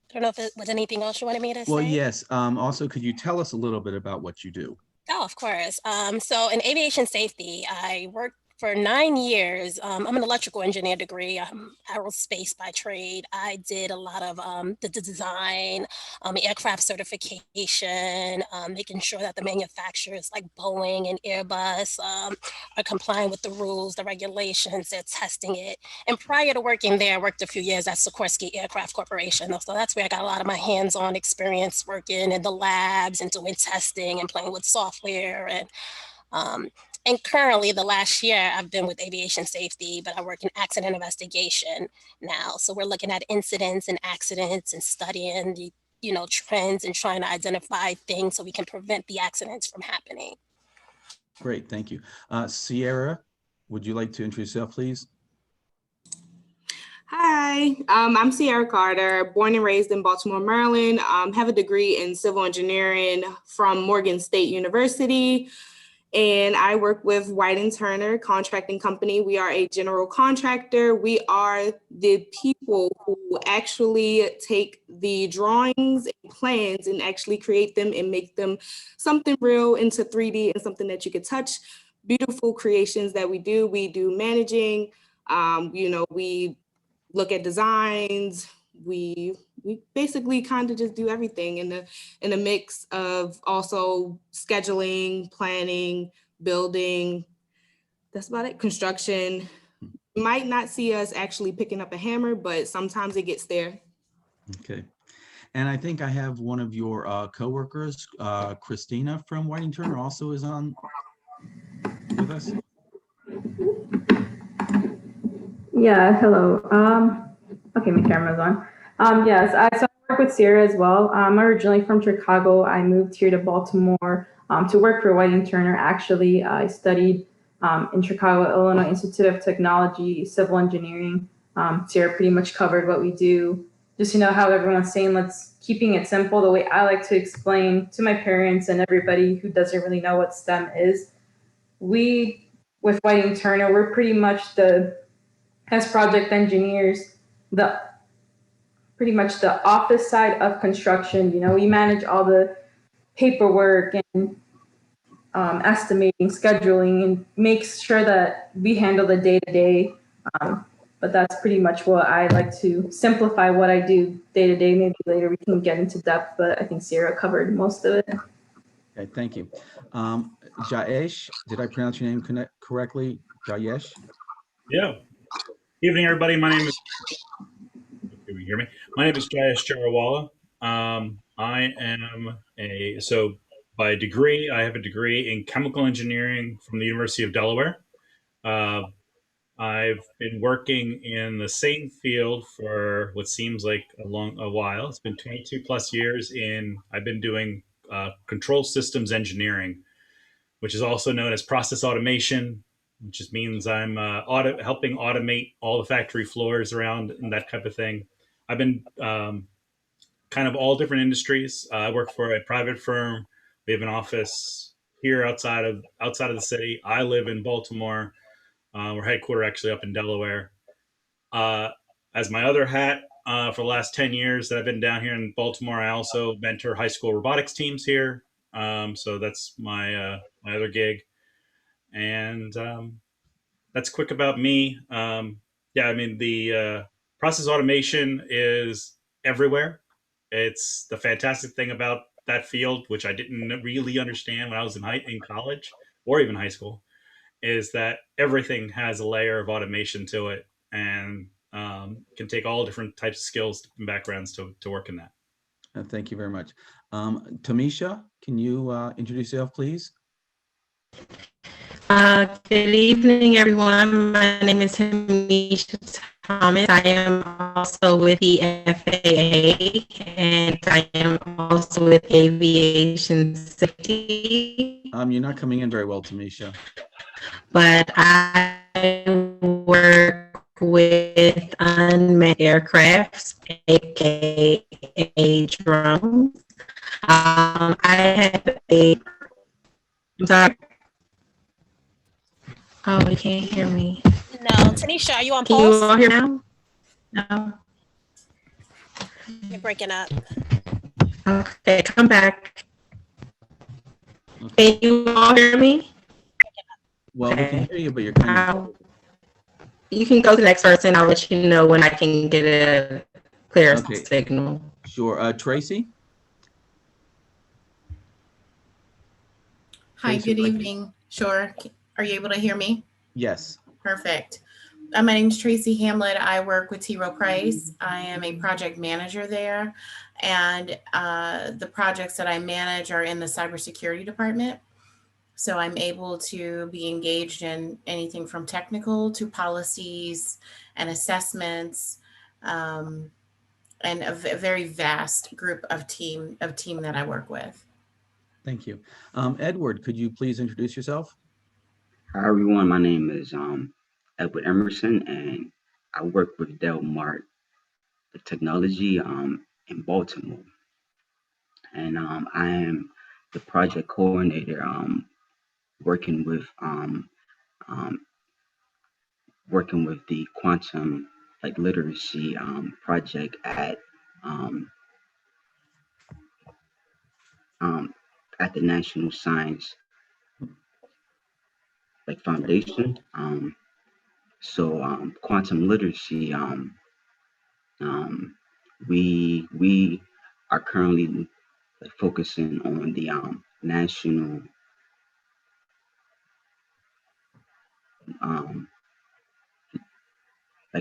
I don't know if it was anything else you wanted me to say. Well, yes. Also, could you tell us a little bit about what you do? Oh, of course. So in aviation safety, I worked for 9 years. I'm an electrical engineer degree. I'm aerospace by trade. I did a lot of the design, aircraft certification, making sure that the manufacturers like Boeing and Airbus are complying with the rules, the regulations, they're testing it. And prior to working there, I worked a few years at Sikorsky Aircraft Corporation. So that's where I got a lot of my hands-on experience working in the labs and doing testing and playing with software. And currently, the last year, I've been with aviation safety, but I work in accident investigation now. So we're looking at incidents and accidents and studying the, trends and trying to identify things so we can prevent the accidents from happening. Great, thank you. Sierra, would you like to introduce yourself, please? Hi, I'm Sierra Carter, born and raised in Baltimore, Maryland. Have a degree in civil engineering from Morgan State University. And I work with White & Turner Contracting Company. We are a general contractor. We are the people who actually take the drawings and plans and actually create them and make them something real into 3D and something that you could touch. Beautiful creations that we do. We do managing, we look at designs. We basically kind of just do everything in a mix of also scheduling, planning, building. That's about it. Construction. You might not see us actually picking up a hammer, but sometimes it gets there. Okay. And I think I have one of your coworkers, Christina from White & Turner, also is on with us. Yeah, hello. Okay, my camera's on. Yes, so I work with Sierra as well. I'm originally from Chicago. I moved here to Baltimore to work for White & Turner. Actually, I studied in Chicago, Illinois Institute of Technology, civil engineering. Sierra pretty much covered what we do. Just, how everyone's saying, keeping it simple. The way I like to explain to my parents and everybody who doesn't really know what STEM is, we, with White & Turner, we're pretty much as project engineers, pretty much the office side of construction. We manage all the paperwork and estimating, scheduling, and make sure that we handle the day-to-day. But that's pretty much what I like to simplify what I do day-to-day. Maybe later we can get into depth, but I think Sierra covered most of it. Okay, thank you. Jayesh, did I pronounce your name correctly? Jayesh? Yeah. Evening, everybody. My name is. Can you hear me? My name is Jayesh Jarawala. I am by degree, I have a degree in chemical engineering from the University of Delaware. I've been working in the same field for what seems like a while. It's been 22 plus years I've been doing control systems engineering, which is also known as process automation, which just means I'm helping automate all the factory floors around and that type of thing. I've been kind of all different industries. I work for a private firm. We have an office here outside of the city. I live in Baltimore. We're headquartered actually up in Delaware. As my other hat for the last 10 years that I've been down here in Baltimore, I also mentor high school robotics teams here. So that's my other gig. And that's quick about me. The process automation is everywhere. It's the fantastic thing about that field, which I didn't really understand when I was in college or even high school, is that everything has a layer of automation to it and can take all different types of skills and backgrounds to work in that. Thank you very much. Tamisha, can you introduce yourself, please? Good evening, everyone. My name is Tamisha Thomas. I am also with the FAA, and I am also with Aviation Safety. You're not coming in very well, Tamisha. But I work with unmanned aircrafts, aka drones. I'm sorry. Oh, you can't hear me. No, Tanisha, are you on Can pulse? you all hear now? No. You're breaking up. Okay, come back. Can you all hear me? Well, we can hear you, but you're kind of... You can go to the next person. I'll let you know when I can get a clear signal. Sure. Tracy? Hi, Tracy, good evening. Sure. Are you able to hear me? Yes. Perfect. My name is Tracy Hamlet. I work with T. Rowe Price. I am a project manager there. And the projects that I manage are in the cybersecurity department. So I'm able to be engaged in anything from technical to policies and assessments, and a very vast group of team that I work with. Thank you. Edward, could you please introduce yourself? Hi everyone, my name is Edward Emerson, and I work with Delmart Technology in Baltimore, and I am the project coordinator working with the quantum literacy project at the National Science Foundation. So quantum literacy, we are currently focusing on the national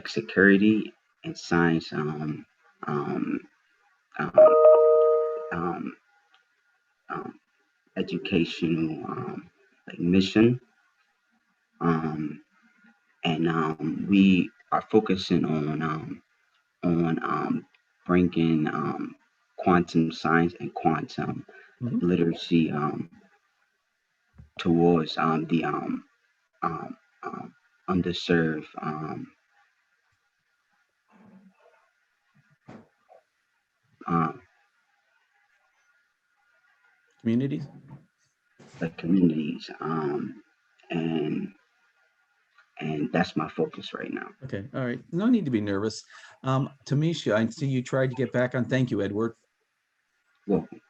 security and science um, educational mission, and we are focusing on bringing quantum science and quantum literacy towards the underserved Communities? Communities, and that's my focus right now. Okay, all right. No need to be nervous. Tamisha, I see you tried to get back on. Thank you, Edward. Welcome.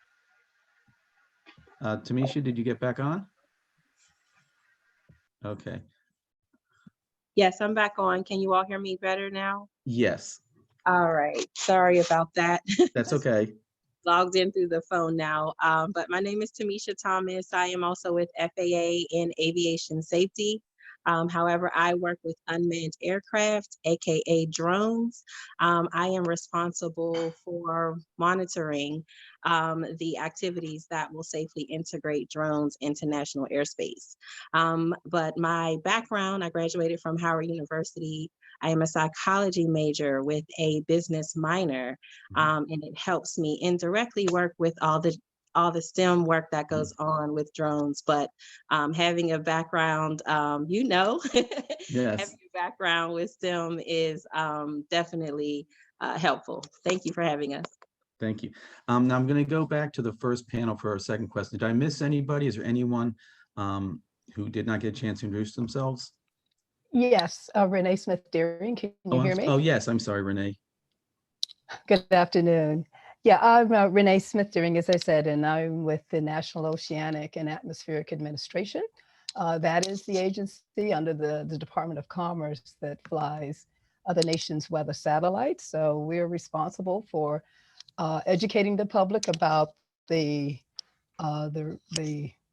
Tamisha, did you get back on? Okay. Yes, I'm back on. Can you all hear me better now? Yes. All right. Sorry about that. That's okay. Logged in through the phone now. But my name is Tamisha Thomas. I am also with FAA in aviation safety. However, I work with unmanned aircraft, AKA drones. I am responsible for monitoring the activities that will safely integrate drones into national airspace. But my background, I graduated from Howard University. I am a psychology major with a business minor, and it helps me indirectly work with all the STEM work that goes on with drones. But having a background, Yes. having a background with STEM is definitely helpful. Thank you for having us. Thank you. Now I'm going to go back to the first panel for our second question. Did I miss anybody? Is there anyone who did not get a chance to introduce themselves? Yes, Renee Smith-Deering, can you hear me? Oh, yes, I'm sorry, Renee. Good afternoon. Yeah, I'm Renee Smith-Deering, as I said, and I'm with the National Oceanic and Atmospheric Administration. That is the agency under the Department of Commerce that flies the nation's weather satellites. So we're responsible for educating the public about the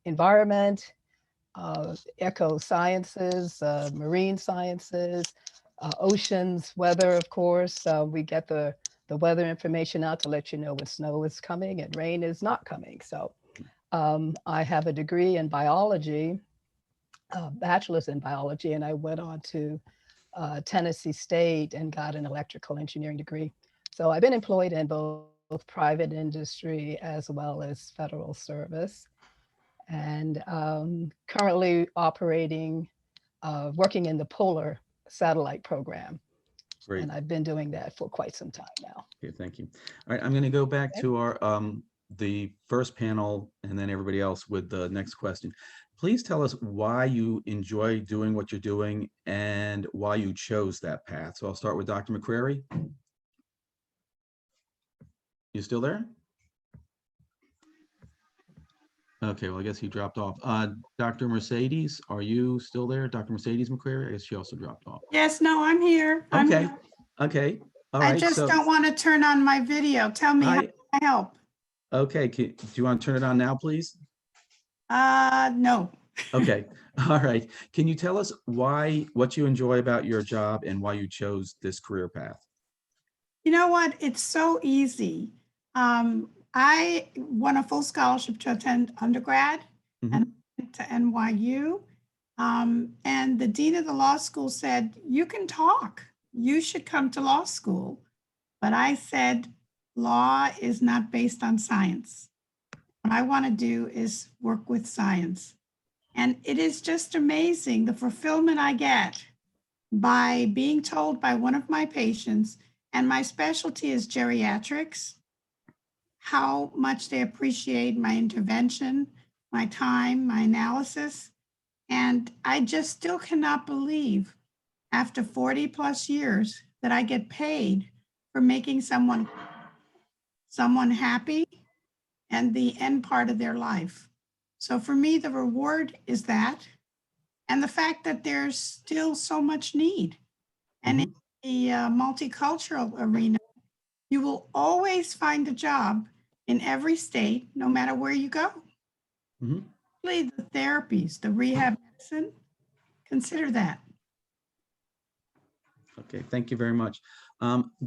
environment, eco sciences, marine sciences, oceans, weather, of course. We get the weather information out to let you know when snow is coming and rain is not coming. So I have a degree in biology, bachelor's in biology, and I went on to Tennessee State and got an electrical engineering degree. So I've been employed in both private industry as well as federal service, and currently operating, working in the Polar satellite program. Great. And I've been doing that for quite some time now. Okay, thank you. All right, I'm going to go back to our the first panel and then everybody else with the next question. Please tell us why you enjoy doing what you're doing and why you chose that path. So I'll start with Dr. McCrary. You still there? Okay, well, I guess he dropped off. Dr. Mercedes, are you still there? Dr. Mercedes McCrary? I guess she also dropped off. Yes, no, I'm here. I'm Okay, here. okay, all I right. just so don't want to turn on my video. Tell me how can I help. Okay, do you want to turn it on now, please? No. Okay, all right. Can you tell us what you enjoy about your job and why you chose this career path? You know what? It's so easy. I won a full scholarship to attend undergrad, and went to NYU. And the dean of the law school said, you can talk, you should come to law school. But I said, law is not based on science. What I want to do is work with science. And it is just amazing the fulfillment I get by being told by one of my patients, and my specialty is geriatrics, how much they appreciate my intervention, my time, my analysis. And I just still cannot believe after 40 plus years that I get paid for making someone happy and the end part of their life. So for me, the reward is that, and the fact that there's still so much need. And in the multicultural arena, you will always find a job in every state, no matter where you go. The therapies, the rehab medicine, consider that. Okay, thank you very much.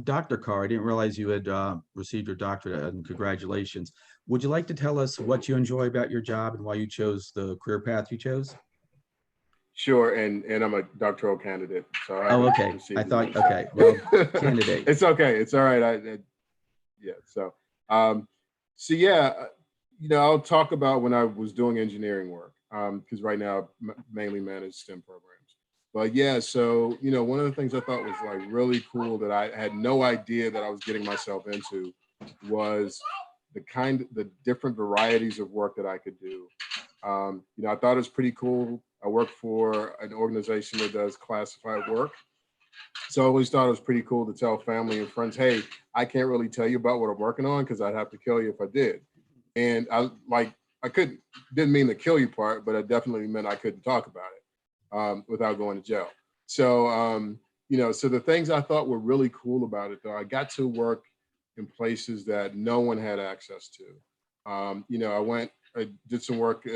Dr. Carr, I didn't realize you had received your doctorate, and congratulations. Would you like to tell us what you enjoy about your job and why you chose the career path you chose? Sure, and I'm a doctoral candidate. So I Oh, okay. received I it. thought, okay, well, candidate. It's okay. It's all right. Yeah. So, I'll talk about when I was doing engineering work, because right now I mainly manage STEM programs. But yeah, so, one of the things I thought was like really cool that I had no idea that I was getting myself into was the different varieties of work that I could do. I thought it was pretty cool. I work for an organization that does classified work. So I always thought it was pretty cool to tell family and friends, hey, I can't really tell you about what I'm working on because I'd have to kill you if I did. And didn't mean the kill you part, but it definitely meant I couldn't talk about it without going to jail. So, so the things I thought were really cool about it, though, I got to work in places that no one had access to. I did some work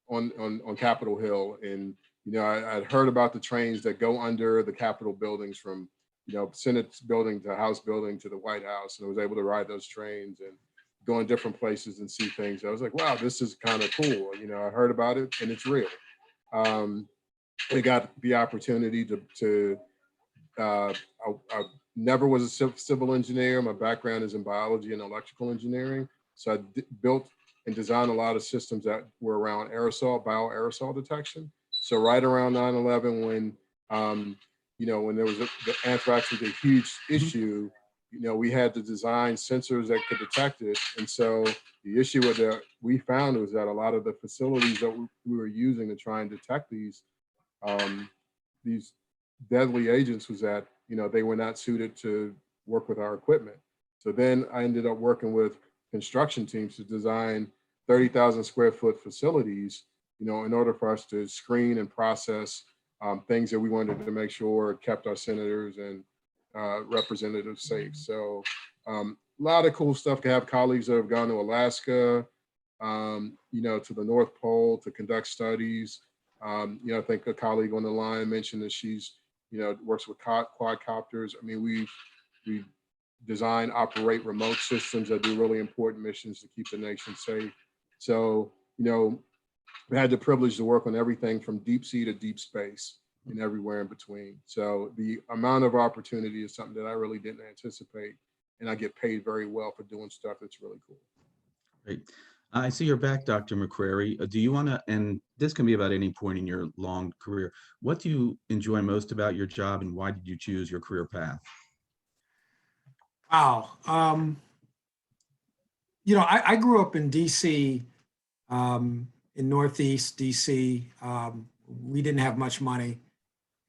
on Capitol Hill, and I'd heard about the trains that go under the Capitol buildings from Senate building to House building to the White House, and I was able to ride those trains and go in different places and see things. I was like, wow, this is kind of cool. I heard about it and it's real. I got the opportunity I never was a civil engineer. My background is in biology and electrical engineering. So I built and designed a lot of systems that were around bioaerosol detection. So right around 9/11, when when there was the anthrax was a huge issue, we had to design sensors that could detect it. And so the issue that we found was that a lot of the facilities that we were using to try and detect these deadly agents was that they were not suited to work with our equipment. So then I ended up working with construction teams to design 30,000 square foot facilities, in order for us to screen and process things that we wanted to make sure kept our senators and representatives safe. So a lot of cool stuff. To have colleagues that have gone to Alaska, to the North Pole to conduct studies. I think a colleague on the line mentioned that she's, works with quadcopters. I mean, we design, operate remote systems that do really important missions to keep the nation safe. So, we had the privilege to work on everything from deep sea to deep space and everywhere in between. So the amount of opportunity is something that I really didn't anticipate. And I get paid very well for doing stuff that's really cool. Great. I see you're back, Dr. McCrary. Do you want to, and this can be about any point in your long career, what do you enjoy most about your job and why did you choose your career path? Wow. I grew up in DC, in Northeast DC. We didn't have much money.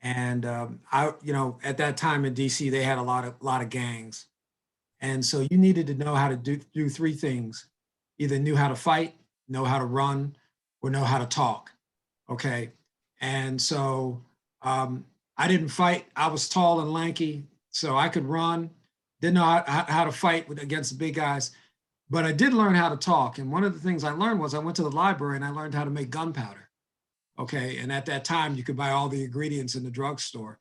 And at that time in DC, they had a lot of gangs. And so you needed to know how to do three things. Either knew how to fight, know how to run, or know how to talk. Okay. And so I didn't fight. I was tall and lanky, so I could run. Didn't know how to fight against the big guys, but I did learn how to talk. And one of the things I learned was I went to the library and I learned how to make gunpowder. Okay. And at that time, you could buy all the ingredients in the drugstore.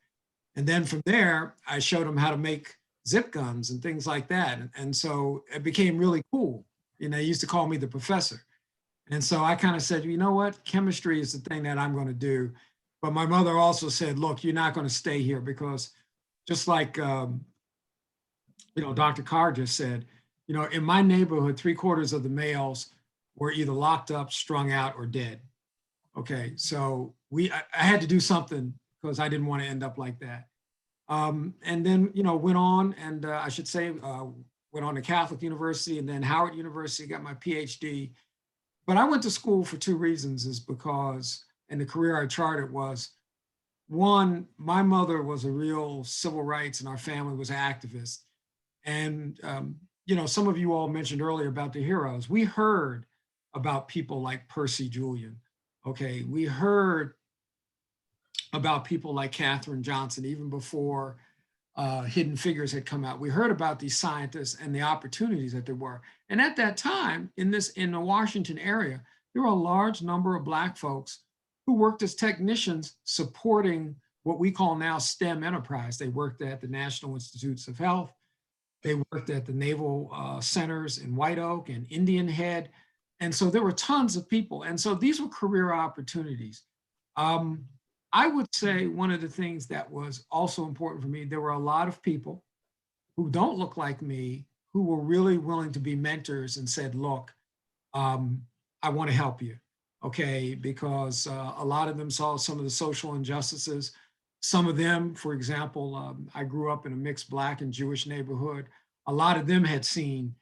And then from there, I showed them how to make zip guns and things like that. And so it became really cool. They used to call me the professor. And so I kind of said, you know what, chemistry is the thing that I'm going to do. But my mother also said, look, you're not going to stay here, because just like, Dr. Carr just said, in my neighborhood, 3/4 of the males were either locked up, strung out, or dead. Okay, so I had to do something because I didn't want to end up like that. And then, went on, and I should say, went on to Catholic University and then Howard University, got my PhD. But I went to school for two reasons, is because, and the career I charted was, one, my mother was a real civil rights and our family was an activist. And, some of you all mentioned earlier about the heroes. We heard about people like Percy Julian. Okay, we heard about people like Katherine Johnson, even before Hidden Figures had come out. We heard about these scientists and the opportunities that there were. And at that time, in the Washington area, there were a large number of Black folks who worked as technicians supporting what we call now STEM enterprise. They worked at the National Institutes of Health. They worked at the Naval Centers in White Oak and Indian Head. And so there were tons of people. And so these were career opportunities. I would say one of the things that was also important for me, there were a lot of people who don't look like me, who were really willing to be mentors and said, look, I want to help you. Okay, because a lot of them saw some of the social injustices. Some of them, for example, I grew up in a mixed Black and Jewish neighborhood. A lot of them had seen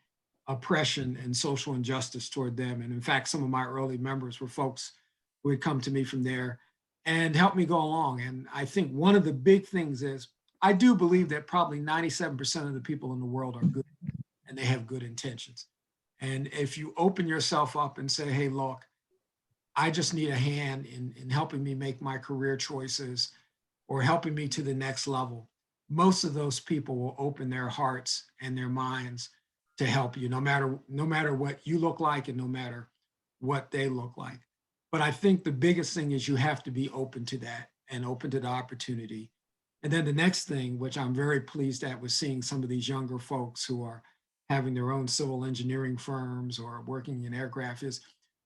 oppression and social injustice toward them. And in fact, some of my early members were folks who had come to me from there and helped me go along. And I think one of the big things is, I do believe that probably 97% of the people in the world are good and they have good intentions. And if you open yourself up and say, hey, look, I just need a hand in helping me make my career choices or helping me to the next level, most of those people will open their hearts and their minds to help you, no matter what you look like and no matter what they look like. But I think the biggest thing is you have to be open to that and open to the opportunity. And then the next thing, which I'm very pleased at, was seeing some of these younger folks who are having their own civil engineering firms or working in aircraft, is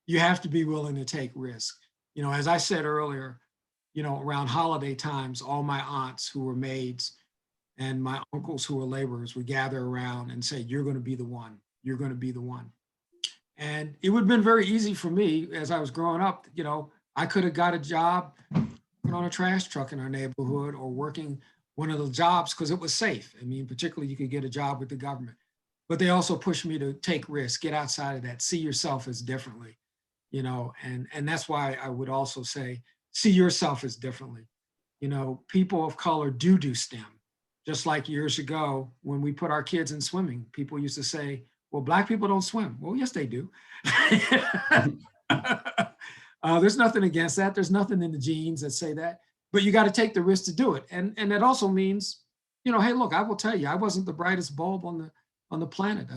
you have to be willing to take risk. As I said earlier, around holiday times, all my aunts who were maids and my uncles who were laborers would gather around and say, you're going to be the one, you're going to be the one. And it would have been very easy for me as I was growing up. I could have got a job on a trash truck in our neighborhood or working one of the jobs because it was safe. I mean, particularly you could get a job with the government, but they also pushed me to take risks, get outside of that, see yourself as differently, and that's why I would also say, see yourself as differently. People of color do STEM. Just like years ago, when we put our kids in swimming, people used to say, well, Black people don't swim. Well, yes, they do. There's nothing against that. There's nothing in the genes that say that, but you got to take the risk to do it. And that also means, hey, look, I will tell you, I wasn't the brightest bulb on the planet.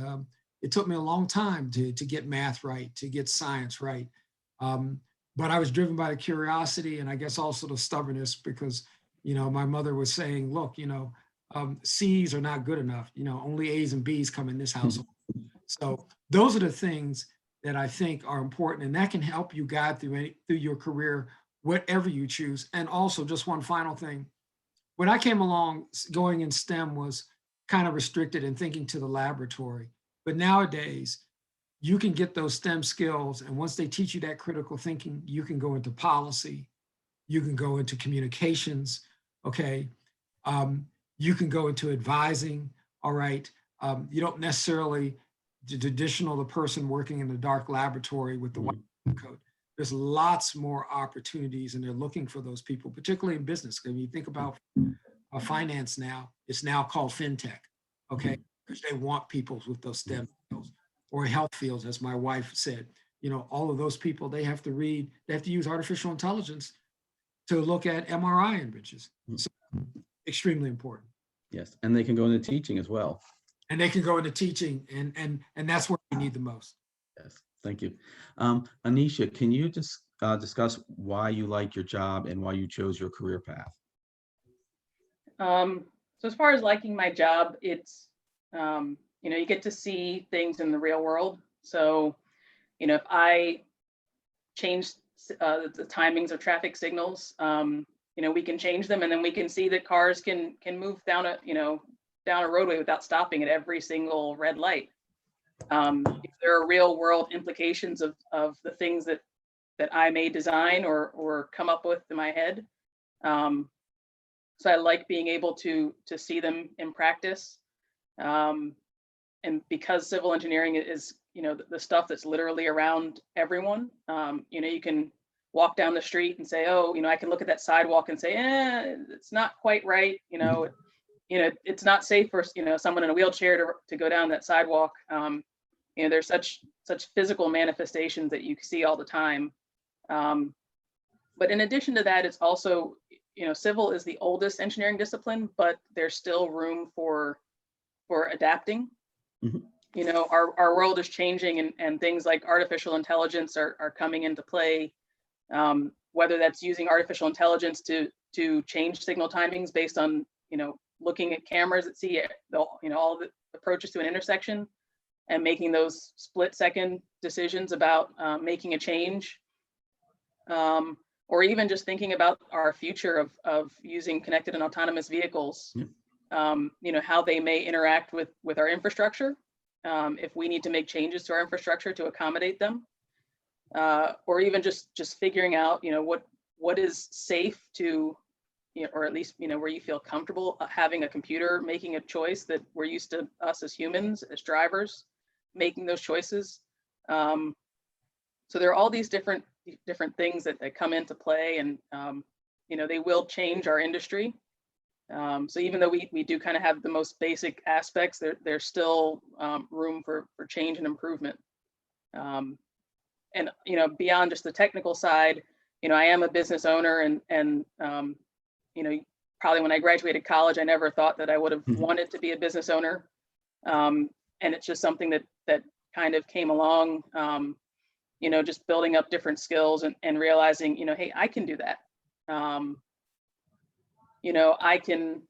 It took me a long time to get math right, to get science right. But I was driven by the curiosity and I guess also the stubbornness because, my mother was saying, look, C's are not good enough. Only A's and B's come in this household. So those are the things that I think are important, and that can help you guide through your career, whatever you choose. And also, just one final thing, when I came along, going in STEM was kind of restricted and thinking to the laboratory. But nowadays, you can get those STEM skills, and once they teach you that critical thinking, you can go into policy, you can go into communications, okay? You can go into advising, all right? You don't necessarily the person working in the dark laboratory with the white coat. There's lots more opportunities and they're looking for those people, particularly in business. When you think about finance now, it's now called FinTech, okay? Because they want people with those STEM skills, or health fields, as my wife said. All of those people, they have to use artificial intelligence to look at MRI images. So extremely important. Yes, and they can go into teaching as well. And they can go into teaching, and that's where we need the most. Yes, thank you. Anisha, can you just discuss why you like your job and why you chose your career path? So as far as liking my job, it's, you get to see things in the real world. So, if I change the timings of traffic signals. You know, we can change them, and then we can see that cars can move down a, you know, down a roadway without stopping at every single red light. If there are real world implications of the things that I may design or come up with in my head. So I like being able to see them in practice. And because civil engineering is, you know, the stuff that's literally around everyone, you know, you can walk down the street and say, oh, you know, I can look at that sidewalk and say, it's not quite right. You know, it's not safe for, you know, someone in a wheelchair to go down that sidewalk. You know, there's such physical manifestations that you see all the time. But in addition to that, it's also, you know, civil is the oldest engineering discipline, but there's still room for adapting. Mm-hmm. You know, our world is changing, and things like artificial intelligence are coming into play. Whether that's using artificial intelligence to change signal timings based on, you know, looking at cameras that see, you know, all the approaches to an intersection and making those split-second decisions about making a change. Or even just thinking about our future of using connected and autonomous vehicles, you know, how they may interact with our infrastructure, if we need to make changes to our infrastructure to accommodate them, or even just figuring out, you know, what is safe to, you know, or at least, you know, where you feel comfortable having a computer making a choice that we're used to us as humans, as drivers, making those choices. So there are all these different things that come into play, and you know, they will change our industry. So even though we do kind of have the most basic aspects, there's still room for change and improvement. And you know, beyond just the technical side, you know, I am a business owner, and you know, probably when I graduated college, I never thought that I would have wanted to be a business owner. And it's just something that kind of came along. You know, just building up different skills and realizing, you know, hey, I can do that. You know, I can,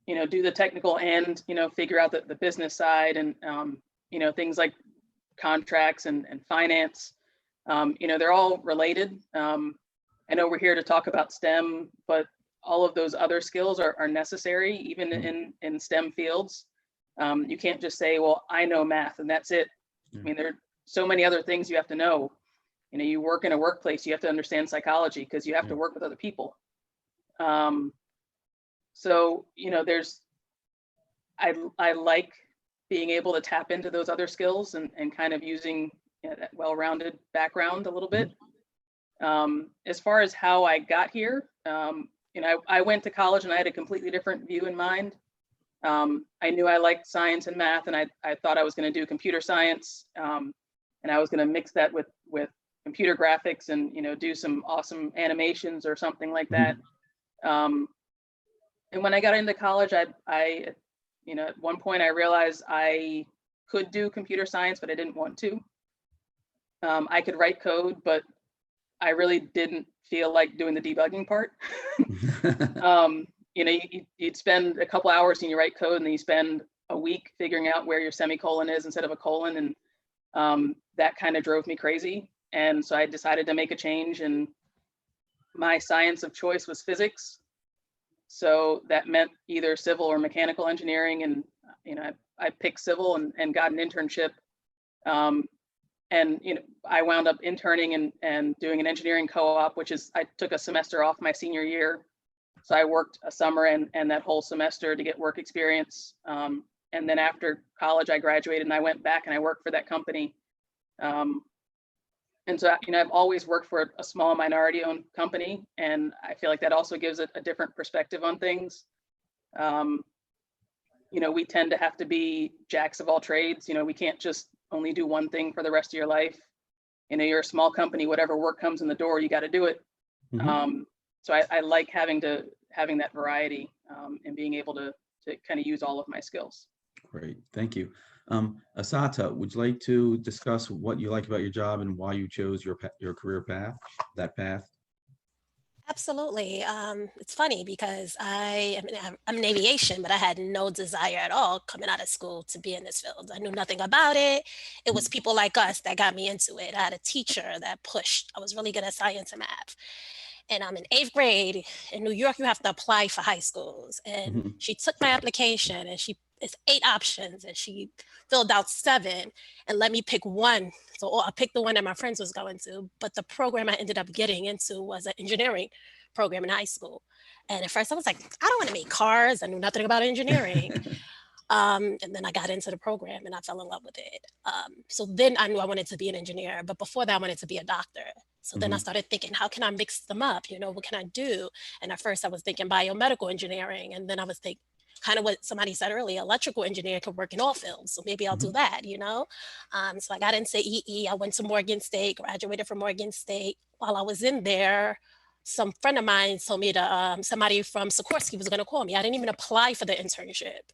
you know, do the technical and, you know, figure out the business side, and, you know, things like contracts and finance. You know, they're all related. I know we're here to talk about STEM, but all of those other skills are necessary, even in STEM fields. You can't just say, well, I know math and that's it. I mean, there are so many other things you have to know. You know, you work in a workplace, you have to understand psychology because you have to work with other people. So, you know, I like being able to tap into those other skills and kind of using, you know, that well-rounded background a little bit. As far as how I got here, you know, I went to college and I had a completely different view in mind. I knew I liked science and math, and I thought I was going to do computer science, and I was going to mix that with computer graphics and, you know, do some awesome animations or something like that. And when I got into college, I, you know, at one point I realized I could do computer science, but I didn't want to. I could write code, but I really didn't feel like doing the debugging part. You know, you'd spend a couple hours and you write code, and then you spend a week figuring out where your semicolon is instead of a colon. And that kind of drove me crazy. And so I decided to make a change, and my science of choice was physics. So that meant either civil or mechanical engineering. And, you know, I picked civil and got an internship. And, you know, I wound up interning and doing an engineering co-op, which is, I took a semester off my senior year. So I worked a summer and that whole semester to get work experience. And then after college, I graduated and I went back and I worked for that company. And so, you know, I've always worked for a small minority-owned company, and I feel like that also gives it a different perspective on things. You know, we tend to have to be jacks of all trades. You know, we can't just only do one thing for the rest of your life. You know, you're a small company, whatever work comes in the door, you got to do it. So I like having that variety and being able to kind of use all of my skills. Great, thank you. Asata, would you like to discuss what you like about your job and why you chose your career path, that path? Absolutely. It's funny because I'm in aviation, but I had no desire at all coming out of school to be in this field. I knew nothing about it. It was people like us that got me into it. I had a teacher that pushed. I was really good at science and math. And I'm in 8th grade in New York. You have to apply for high schools. And Mhm. she took my application and it's 8 options and she filled out 7 and let me pick one. So I picked the one that my friends was going to, but the program I ended up getting into was an engineering program in high school. And at first I was like, I don't want to make cars. I knew nothing about engineering. And then I got into the program and I fell in love with it. So then I knew I wanted to be an engineer, but before that I wanted to be a doctor. So then I Mhm. started thinking, how can I mix them up? What can I do? And at first I was thinking biomedical engineering. And then I was thinking, kind of what somebody said earlier, electrical engineer could work in all fields. So maybe I'll do Mhm. that. So I got into EE. I went to Morgan State, graduated from Morgan State. While I was in there, some friend of mine told me to somebody from Sikorsky was going to call me. I didn't even apply for the internship.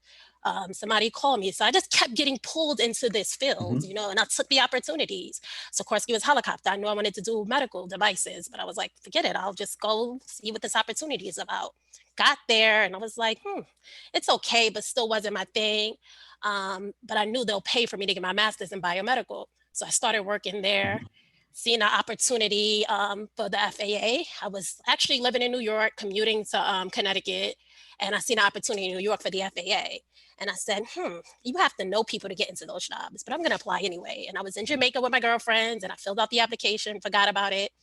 Somebody called me. So I just kept getting pulled into this field, Mhm. and I took the opportunities. Sikorsky was helicopter. I knew I wanted to do medical devices, but I was like, forget it. I'll just go see what this opportunity is about. Got there and I was like, it's okay, but still wasn't my thing. But I knew they'll pay for me to get my master's in biomedical. So I started working there, seeing an opportunity for the FAA. I was actually living in New York, commuting to Connecticut, and I seen an opportunity in New York for the FAA. And I said, you have to know people to get into those jobs, but I'm going to apply anyway. And I was in Jamaica with my girlfriends and I filled out the application, forgot about it,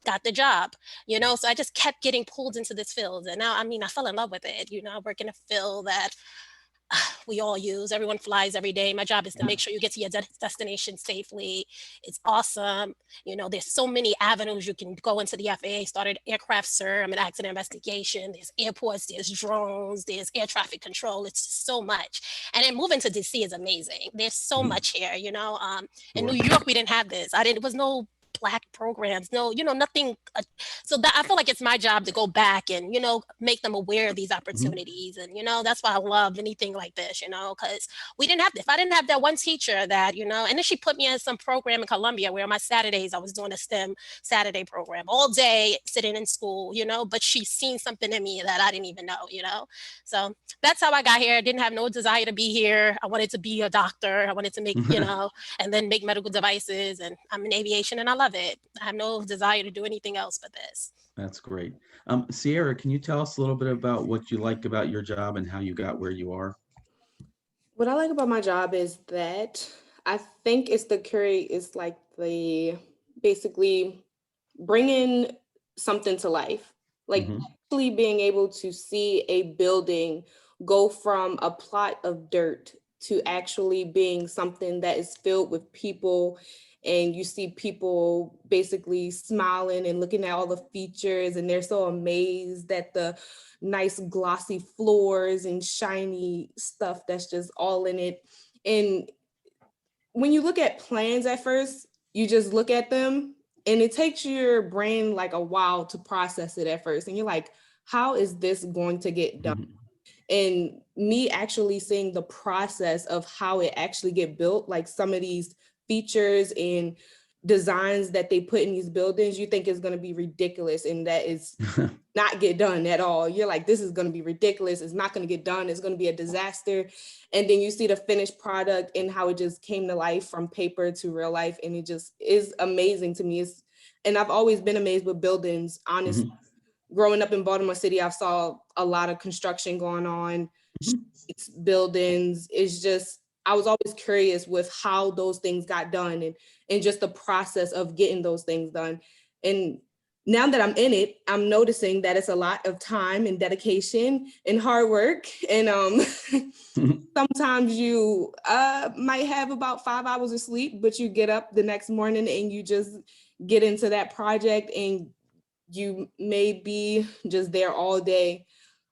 got the job. So I just kept getting pulled into this field. And now, I fell in love with it. I work in a field that we all use. Everyone flies every day. My job is to make sure you get to your destination safely. It's awesome. There's so many avenues you can go into the FAA. Started aircraft SIR, I'm an accident investigation. There's airports, there's drones, there's air traffic control. It's just so much. And then moving to DC is amazing. There's so Mhm. much here. In New Sure. York, we didn't have this. It was no Black programs, no, nothing. So that I feel like it's my job to go back and, make them aware of these Mhm. opportunities. And, that's why I love anything like this, because we didn't have, if I didn't have that one teacher that, and then she put me in some program in Columbia where on my Saturdays I was doing a STEM Saturday program all day sitting in school, but she's seen something in me that I didn't even know. So that's how I got here. I didn't have no desire to be here. I wanted to be a doctor. I wanted to make, and then make medical devices. And I'm in aviation and I love it. I have no desire to do anything else but this. That's great. Sierra, can you tell us a little bit about what you like about your job and how you got where you are? What I like about my job is that I think it's it's like the basically bringing something to life, like Mhm. actually being able to see a building go from a plot of dirt to actually being something that is filled with people. And you see people basically smiling and looking at all the features, and they're so amazed at the nice glossy floors and shiny stuff that's just all in it. And when you look at plans at first, you just look at them and it takes your brain like a while to process it at first. And you're like, how is this going to get done? Mhm. And me actually seeing the process of how it actually get built, like some of these features and designs that they put in these buildings, you think is going to be ridiculous, and that is not get done at all. You're like, this is going to be ridiculous. It's not going to get done. It's going to be a disaster. And then you see the finished product and how it just came to life from paper to real life. And it just is amazing to me. And I've always been amazed with buildings, honestly. Mhm. Growing up in Baltimore City, I saw a lot of construction going on, Mhm. streets, buildings. It's just, I was always curious with how those things got done and just the process of getting those things done. And now that I'm in it, I'm noticing that it's a lot of time and dedication and hard work. And sometimes you might have about 5 hours of sleep, but you get up the next morning and you just get into that project and you may be just there all day.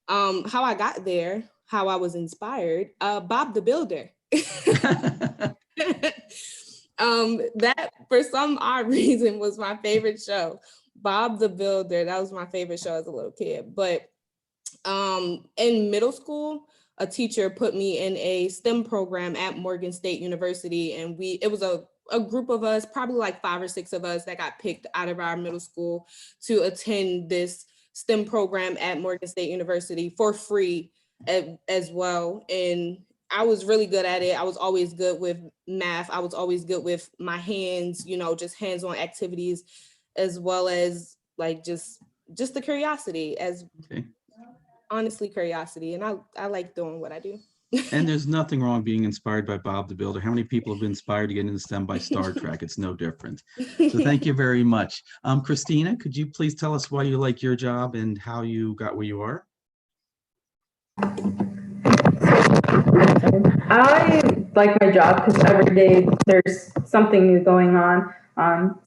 How I got there, how I was inspired, Bob the Builder. That for some odd reason was my favorite show. Bob the Builder, that was my favorite show as a little kid. But in middle school, a teacher put me in a STEM program at Morgan State University, and it was a group of us, probably like 5 or 6 of us that got picked out of our middle school to attend this STEM program at Morgan State University for free as well. And I was really good at it. I was always good with math. I was always good with my hands, you know, just hands-on activities, as well as like just the curiosity, as Okay. honestly curiosity. And I like doing what I do. And there's nothing wrong being inspired by Bob the Builder. How many people have been inspired to get into STEM by Star Trek? It's no different. So thank you very much. Christina, could you please tell us why you like your job and how you got where you are? I like my job because every day there's something new going on.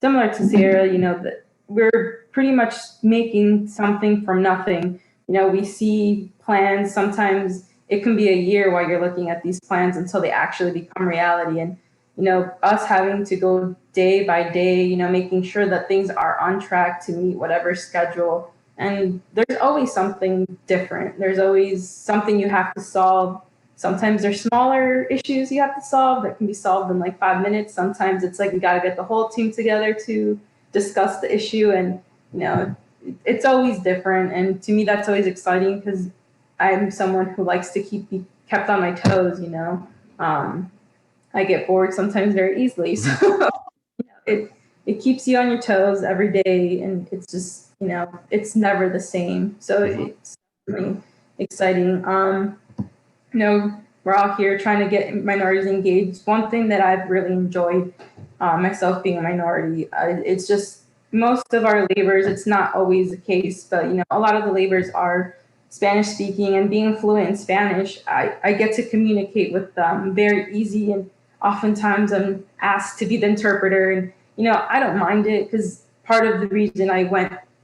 Similar to Sierra, you know, that we're pretty much making something from nothing. You know, we see plans. Sometimes it can be a year while you're looking at these plans until they actually become reality. And, you know, us having to go day by day, you know, making sure that things are on track to meet whatever schedule. And there's always something different. There's always something you have to solve. Sometimes there's smaller issues you have to solve that can be solved in like 5 minutes. Sometimes it's like we got to get the whole team together to discuss the issue. And, you know, it's always different. And to me, that's always exciting because I'm someone who likes to be kept on my toes, you know. I get bored sometimes very easily. So it keeps you on your toes every day. And it's just, you know, it's never the same. So it's really exciting. You know, we're all here trying to get minorities engaged. One thing that I've really enjoyed, myself being a minority, it's just most of our labors, it's not always the case, but, you know, a lot of the labors are Spanish speaking, and being fluent in Spanish, I get to communicate with them very easy. And oftentimes I'm asked to be the interpreter, and, you know, I don't mind it because part of the reason I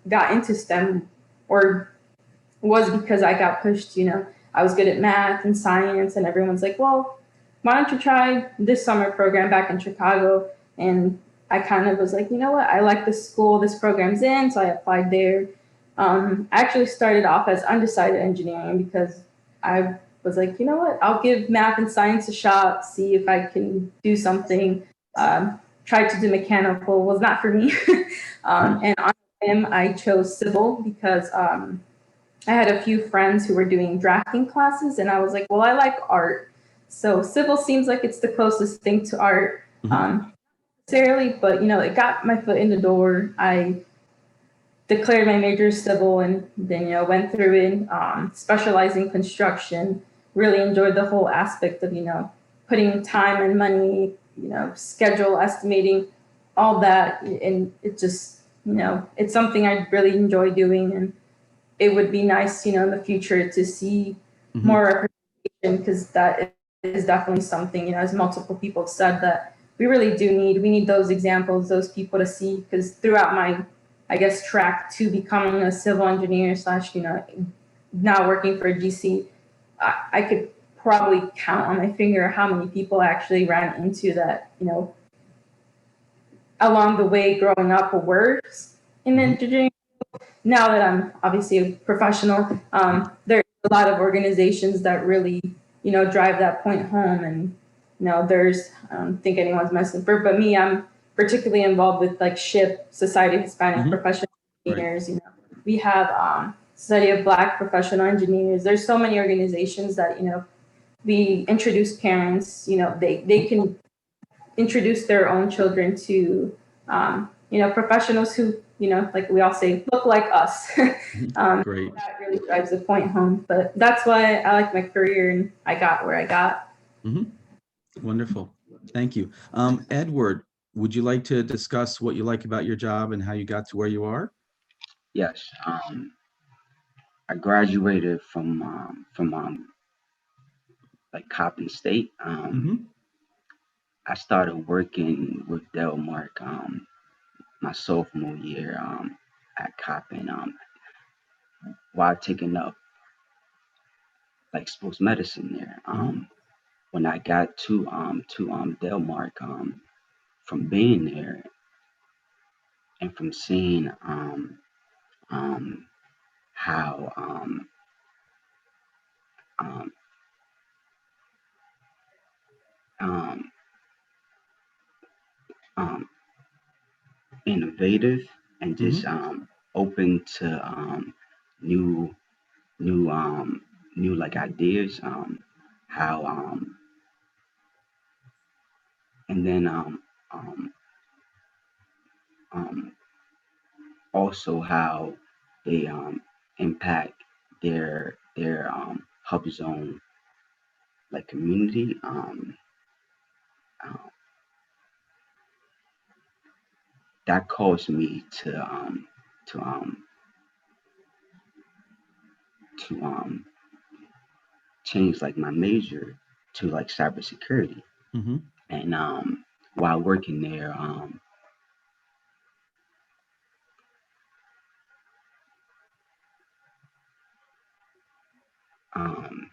got into STEM was because I got pushed, you know. I was good at math and science, and everyone's like, well, why don't you try this summer program back in Chicago? And I kind of was like, you know what? I like the school this program's in, so I applied there. I actually started off as undecided engineering because I was like, you know what? I'll give math and science a shot, see if I can do something. Tried to do mechanical, was not for me. And on him, I chose civil because I had a few friends who were doing drafting classes, and I was like, well, I like art. So civil seems like it's the closest thing to art, necessarily, but, you know, it got my foot in the door. I declared my major civil and then, you know, went through it, specialized in construction, really enjoyed the whole aspect of, you know, putting time and money, you know, schedule estimating, all that. And it just, you know, it's something I really enjoy doing. And it would be nice, you know, in the future to see more representation, because that is definitely something, you know, as multiple people have said, that we really do we need those examples, those people to see, because throughout my, I guess, track to becoming a civil engineer / you know, now working for GC, I could probably count on my finger how many people actually ran into that, you know, along the way growing up, were in engineering. Now that I'm obviously a professional, there's a lot of organizations that really, you know, drive that point home. And, you know, I don't think anyone's messing for, but me, I'm particularly involved with like SHIP, Society of Hispanic Professional Engineers. You know, we have Society of Black Professional Engineers. There's so many organizations that, you know, we introduce parents, you know, they can introduce their own children to, you know, professionals who, you know, like we all say, look like us. Great. That really drives the point home. But that's why I like my career and I got where I got. Wonderful. Thank you. Edward, would you like to discuss what you like about your job and how you got to where you are? Yes. I graduated from like Coppin State. I started working with Delmark my sophomore year at Coppin while taking up like sports medicine there. When I got to Delmark, from being there and from seeing how innovative and just open to new new like ideas, how and then um, also how they impact their hub zone like community. Uh, that caused me to um, to change like my major to like cybersecurity. Hmm. And while working there, um,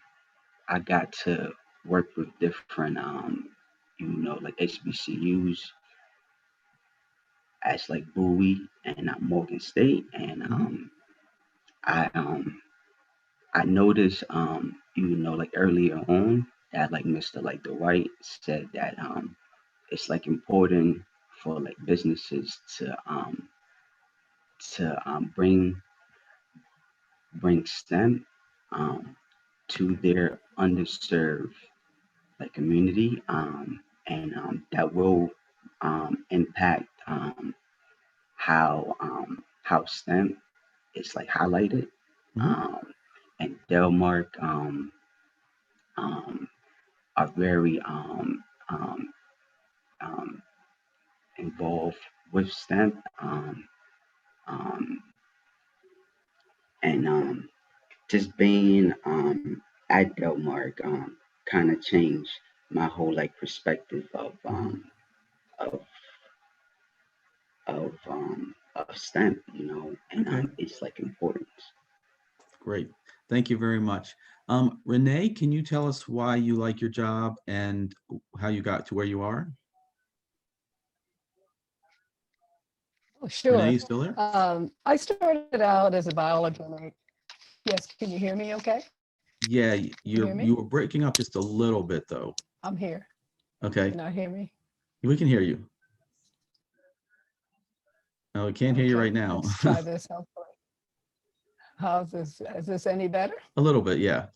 I got to work with different, like HBCUs as like Bowie and Morgan State, and I I noticed, like earlier on that like Mr. like Dwight said that it's like important for like businesses to bring STEM um, to their underserved like community, and that will impact how STEM is like highlighted. Um, and Delmark um, are very um, involved with STEM, um, and just being at Delmark kind of changed my whole like perspective of of STEM, and Okay. it's like important. Great. Thank you very much. Renee, can you tell us why you like your job and how you got to where you are? Oh, Renee, sure. you still there? I started out as a biology major. Yes, can you hear me okay? Yeah, Can you hear me? you were breaking up just a little bit though. I'm here. Okay, Can you hear me? we can hear you. No, we can't hear you Okay, right now. let's try this. Hopefully. How's this? Is this any better? A little bit, yeah.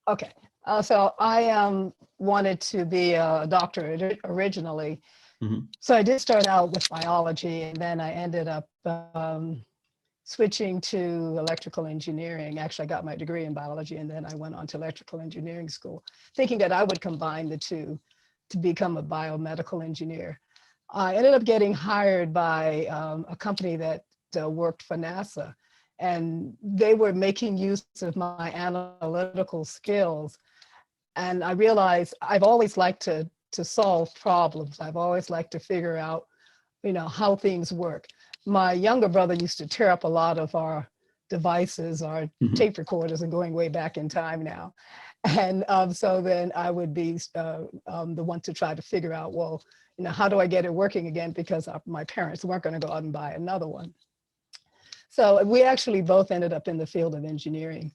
Okay. So I wanted to be a doctor originally. Mhm. So I did start out with biology, and then I ended up switching to electrical engineering. Actually, I got my degree in biology, and then I went on to electrical engineering school, thinking that I would combine the two to become a biomedical engineer. I ended up getting hired by a company that worked for NASA, and they were making use of my analytical skills. And I realized I've always liked to solve problems. I've always liked to figure out, how things work. My younger brother used to tear up a lot of our devices, our tape recorders, and going way back in time now. And so then I would be the one to try to figure out, well, how do I get it working again? Because my parents weren't going to go out and buy another one. So we actually both ended up in the field of engineering.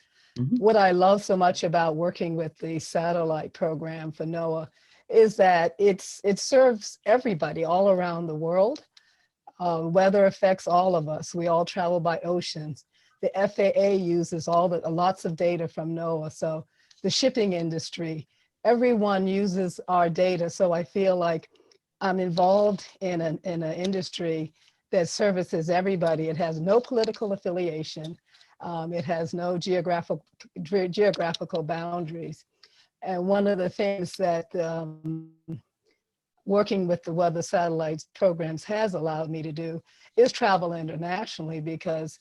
What I love so much about working with the satellite program for NOAA is that it serves everybody all around the world. Weather affects all of us. We all travel by oceans. The FAA uses lots of data from NOAA. So the shipping industry, everyone uses our data. So I feel like I'm involved in an industry that services everybody. It has no political affiliation. It has no geographical boundaries. And one of the things that working with the weather satellites programs has allowed me to do is travel internationally, because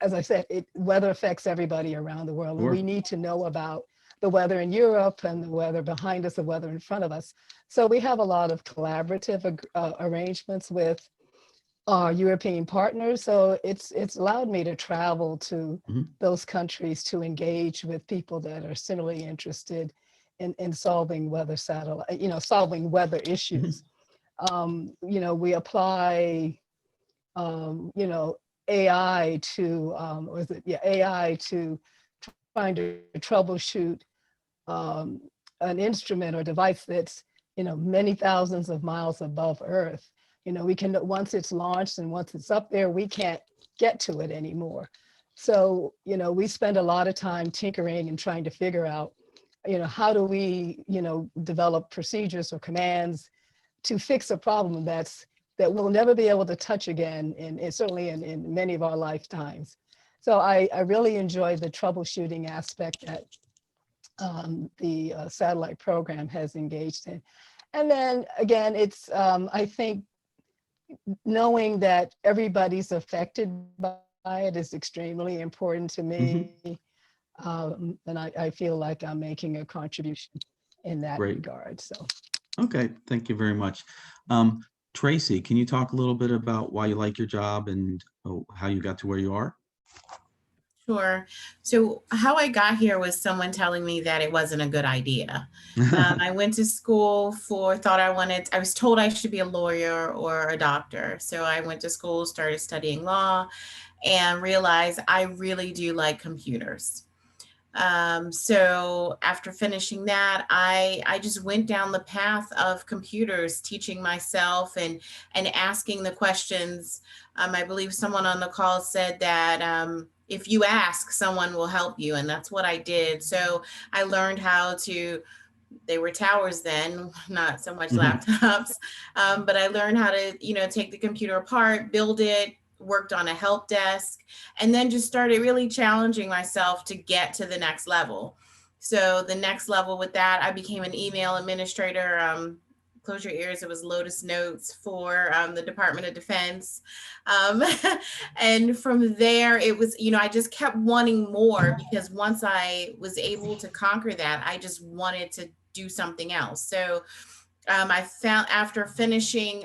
as I said, weather affects everybody around the world. Sure. And we need to know about the weather in Europe and the weather behind us, the weather in front of us. So we have a lot of collaborative arrangements with our European partners. So it's allowed me to travel to those countries to engage with people that are similarly interested in solving weather solving weather issues. We apply, AI to, AI to trying to troubleshoot an instrument or device that's, many thousands of miles above Earth. You know, we can, once it's launched and once it's up there, we can't get to it anymore. So, you know, we spend a lot of time tinkering and trying to figure out, you know, how do we, you know, develop procedures or commands to fix a problem that we'll never be able to touch again, and certainly in many of our lifetimes. So I really enjoy the troubleshooting aspect that the satellite program has engaged in. And then again, it's, I think, knowing that everybody's affected by it is extremely important to me. And I feel like I'm making a contribution in that Great. regard. So. Okay, thank you very much. Tracy, can you talk a little bit about why you like your job and how you got to where you are? Sure. So how I got here was someone telling me that it wasn't a good idea. I went to school I was told I should be a lawyer or a doctor. So I went to school, started studying law, and realized I really do like computers. So after finishing that, I just went down the path of computers, teaching myself and asking the questions. I believe someone on the call said that if you ask, someone will help you, and that's what I did. So I learned how to. They were towers then, not so much laptops, but I learned how to, you know, take the computer apart, build it, worked on a help desk, and then just started really challenging myself to get to the next level. So the next level with that, I became an email administrator. Close your ears, it was Lotus Notes for the Department of Defense. And from there, it was, you know, I just kept wanting more, because once I was able to conquer that, I just wanted to do something else. So I found, after finishing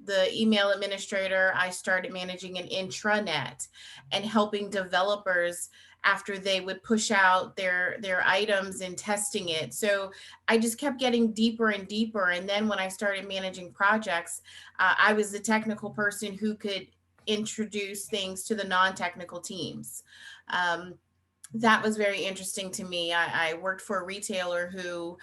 the email administrator, I started managing an intranet and helping developers after they would push out their items and testing it. So I just kept getting deeper and deeper. And then when I started managing projects, I was the technical person who could introduce things to the non-technical teams. That was very interesting to me. I worked for a retailer who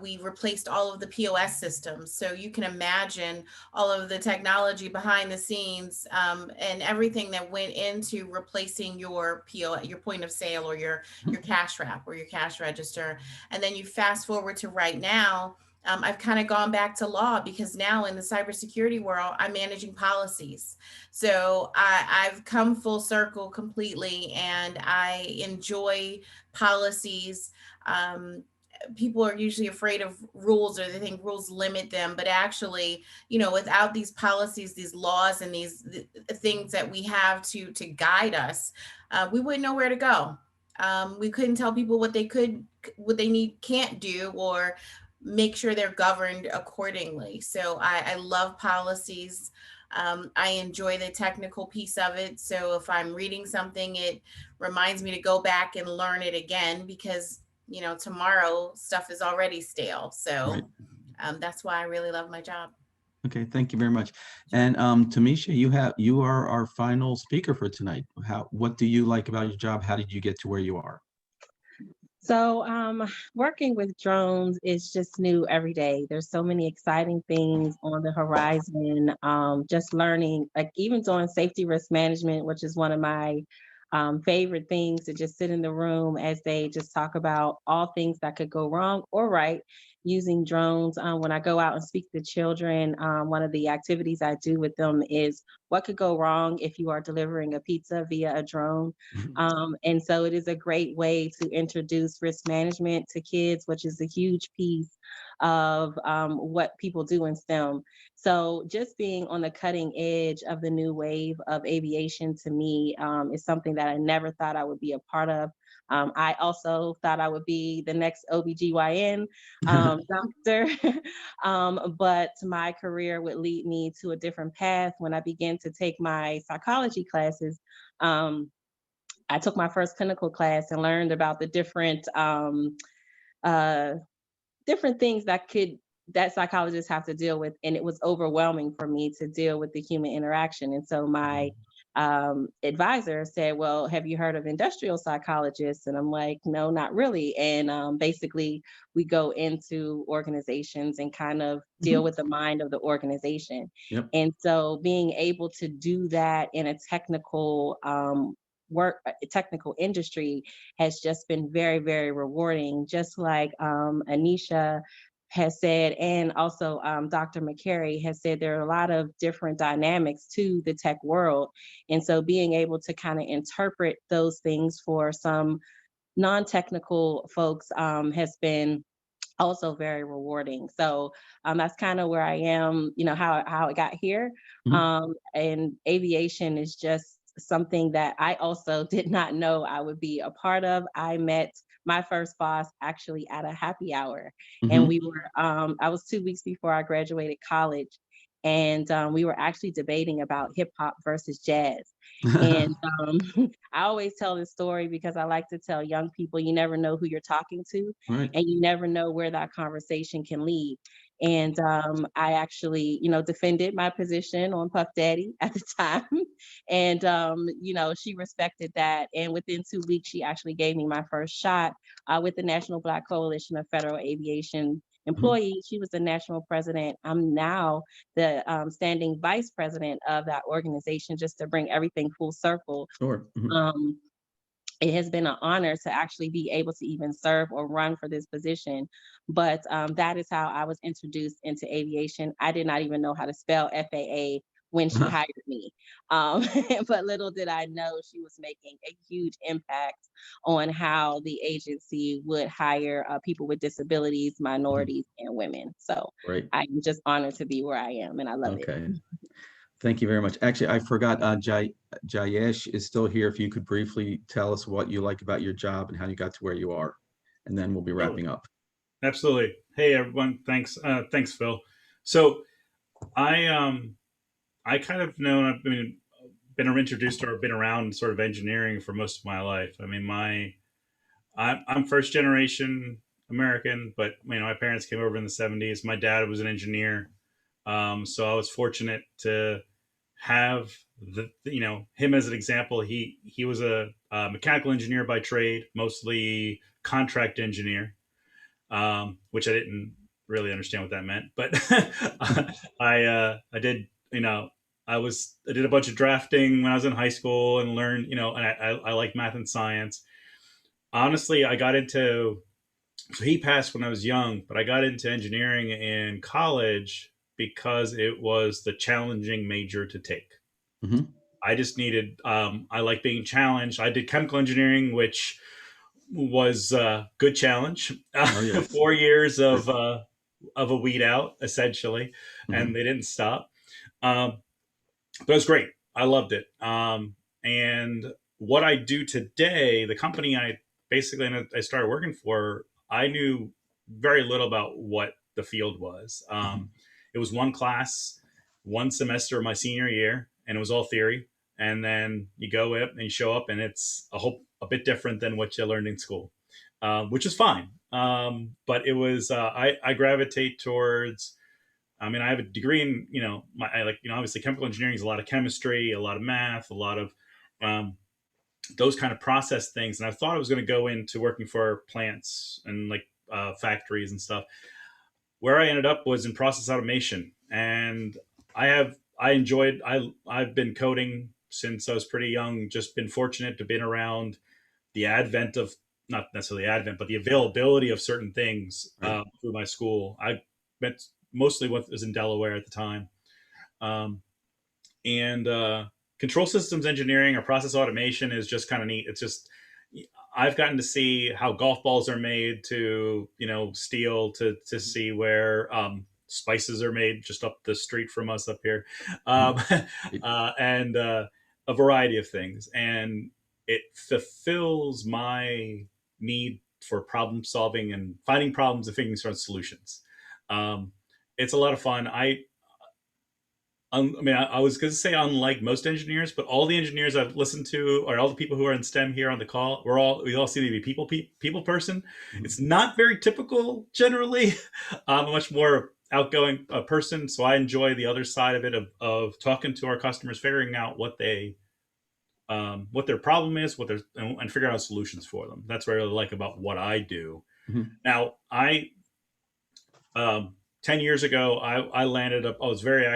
we replaced all of the POS systems. So you can imagine all of the technology behind the scenes and everything that went into replacing your point of sale, or your cash wrap or your cash register. And then you fast forward to right now. I've kind of gone back to law, because now in the cybersecurity world, I'm managing policies. So I've come full circle completely, and I enjoy policies. People are usually afraid of rules, or they think rules limit them, but actually, you know, without these policies, these laws, and these things that we have to guide us, we wouldn't know where to go. We couldn't tell people what they can't do, or make sure they're governed accordingly. So I love policies. I enjoy the technical piece of it. So if I'm reading something, it reminds me to go back and learn it again, because, you know, tomorrow stuff is already stale. So that's why I really love my job. Okay, thank you very much. And Tamisha, you are our final speaker for tonight. What do you like about your job? How did you get to where you are? So working with drones is just new every day. There's so many exciting things on the horizon. Just learning, like even doing safety risk management, which is one of my favorite things, to just sit in the room as they just talk about all things that could go wrong or right using drones. When I go out and speak to children, one of the activities I do with them is what could go wrong if you are delivering a pizza via a drone. And so it is a great way to introduce risk management to kids, which is a huge piece of what people do in STEM. So just being on the cutting edge of the new wave of aviation, to me, is something that I never thought I would be a part of. I also thought I would be the next OBGYN doctor, but my career would lead me to a different path. When I began to take my psychology classes, I took my first clinical class and learned about the different things that psychologists have to deal with, and it was overwhelming for me to deal with the human interaction. And so my advisor said, well, have you heard of industrial psychologists? And I'm like, no, not really. And basically, we go into organizations and kind of deal with the mind of the organization. Yep. And so being able to do that in a technical technical industry has just been very, very rewarding. Just like Anisha has said, and also Dr. McCary has said, there are a lot of different dynamics to the tech world. And so being able to kind of interpret those things for some non-technical folks has been also very rewarding. So that's kind of where I am, how it got here. And aviation is just something that I also did not know I would be a part of. I met my first boss actually at a happy hour. And we were, I was 2 weeks before I graduated college. And we were actually debating about hip hop versus jazz. And I always tell this story because I like to tell young people, you never know who you're talking to, Right. and you never know where that conversation can lead. And I actually, defended my position on Puff Daddy at the time. And, she respected that. And within 2 weeks, she actually gave me my first shot with the National Black Coalition of Federal Aviation Employees. She was the national president. I'm now the standing vice president of that organization, just to bring everything full circle. Sure. It has been an honor to actually be able to even serve or run for this position. But that is how I was introduced into aviation. I did not even know how to spell FAA when she hired me. But little did I know she was making a huge impact on how the agency would hire people with disabilities, minorities, and women. So Right. I'm just honored to be where I am, and I love it. Okay. Thank you very much. Actually, I forgot, Jayesh is still here. If you could briefly tell us what you like about your job and how you got to where you are, and then we'll be wrapping up. Absolutely. Hey, everyone. Thanks. Thanks, Phil. So I kind of know, I've been introduced or been around sort of engineering for most of my life. I mean, I'm first generation American, but my parents came over in the 70s. My dad was an engineer. So I was fortunate to have him as an example. He was a mechanical engineer by trade, mostly contract engineer, which I didn't really understand what that meant, but I did, I did a bunch of drafting when I was in high school and learned, and I like math and science. Honestly, so he passed when I was young, but I got into engineering in college because it was the challenging major to take. I just needed, I like being challenged. I did chemical engineering, which was a good challenge. 4 years of a weed out, essentially, and they didn't stop. But it was great. I loved it. And what I do today, the company I started working for, I knew very little about what the field was. It was one class, one semester of my senior year, and it was all theory. And then you go up and you show up, and it's a bit different than what you learned in school, which is fine. But it was, I gravitate towards, I have a degree in, obviously chemical engineering is a lot of chemistry, a lot of math, a lot of those kind of process things. And I thought I was going to go into working for plants and factories and stuff. Where I ended up was in process automation. And I've been coding since I was pretty young, just been fortunate to been around the advent of, not necessarily advent, but the availability of certain things through my school. I met mostly what was in Delaware at the time. And control systems engineering or process automation is just kind of neat. It's just, I've gotten to see how golf balls are made to, steel, to see where spices are made just up the street from us up here. And a variety of things. And it fulfills my need for problem solving and finding problems and figuring out solutions. It's a lot of fun. I was going to say unlike most engineers, but all the engineers I've listened to, or all the people who are in STEM here on the call, we all seem to be people person. It's not very typical generally. I'm a much more outgoing person, so I enjoy the other side of it of talking to our customers, figuring out what they what their problem is, and figure out solutions for them. That's what I really like about what I do. Now, 10 years ago, I landed up. I was very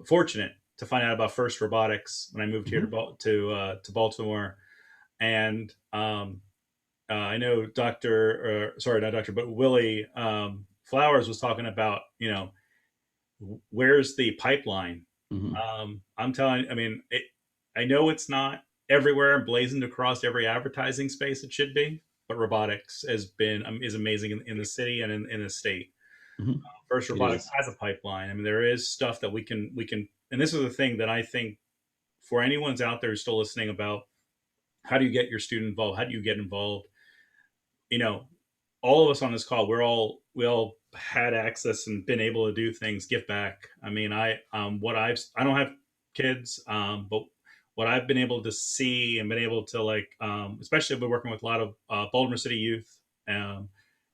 fortunate to find out about FIRST Robotics when I moved here to Baltimore, and I know Willie Flowers was talking about, where's the pipeline? I'm telling. I mean, I know it's not everywhere and blazoned across every advertising space it should be, but robotics is amazing in the city and in the state. FIRST Robotics has a pipeline. I mean, there is stuff that we can, and this is the thing that I think for anyone's out there who's still listening about how do you get your student involved? How do you get involved? All of us on this call, we all had access and been able to do things, give back. I mean, I don't have kids, but what I've been able to see and been able to especially I've been working with a lot of Baltimore City youth,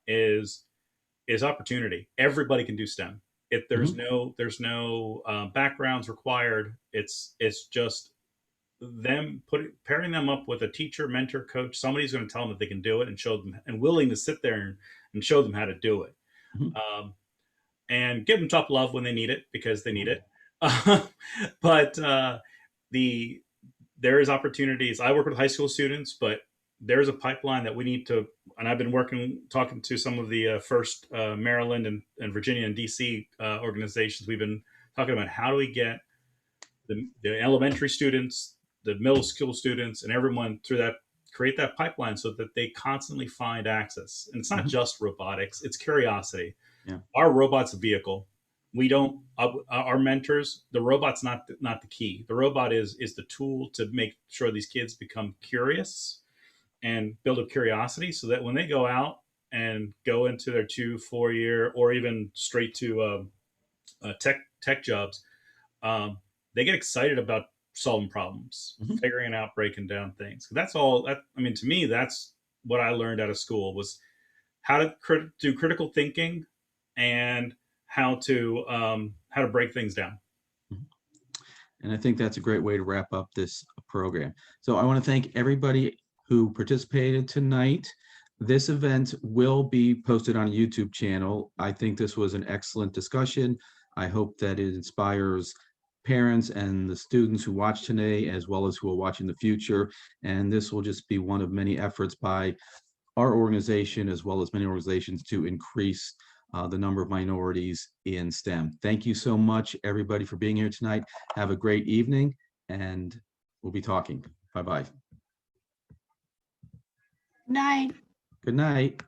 is opportunity. Everybody can do STEM. There's no backgrounds required. It's just them pairing them up with a teacher, mentor, coach, somebody's going to tell them that they can do it and show them, and willing to sit there and show them how to do it. And give them tough love when they need it, because they need it. But there is opportunities. I work with high school students, but there's a pipeline that we need to, and I've been talking to some of the FIRST Maryland and Virginia and DC organizations. We've been talking about how do we get the elementary students, the middle school students, and everyone through that, create that pipeline so that they constantly find access. And it's not just robotics, it's curiosity. Yeah. Our robot's a vehicle. Our mentors, the robot's not the key. The robot is the tool to make sure these kids become curious and build a curiosity, so that when they go out and go into their 2-4 year or even straight to tech jobs, they get excited about solving problems, figuring out, breaking down things. That's all. To me, that's what I learned out of school, was how to do critical thinking and how to break things down. And I think that's a great way to wrap up this program. So I want to thank everybody who participated tonight. This event will be posted on a YouTube channel. I think this was an excellent discussion. I hope that it inspires parents and the students who watch today, as well as who will watch in the future. And this will just be one of many efforts by our organization, as well as many organizations, to increase the number of minorities in STEM. Thank you so much, everybody, for being here tonight. Have a great evening, and we'll be talking. Bye-bye. Night. Good night.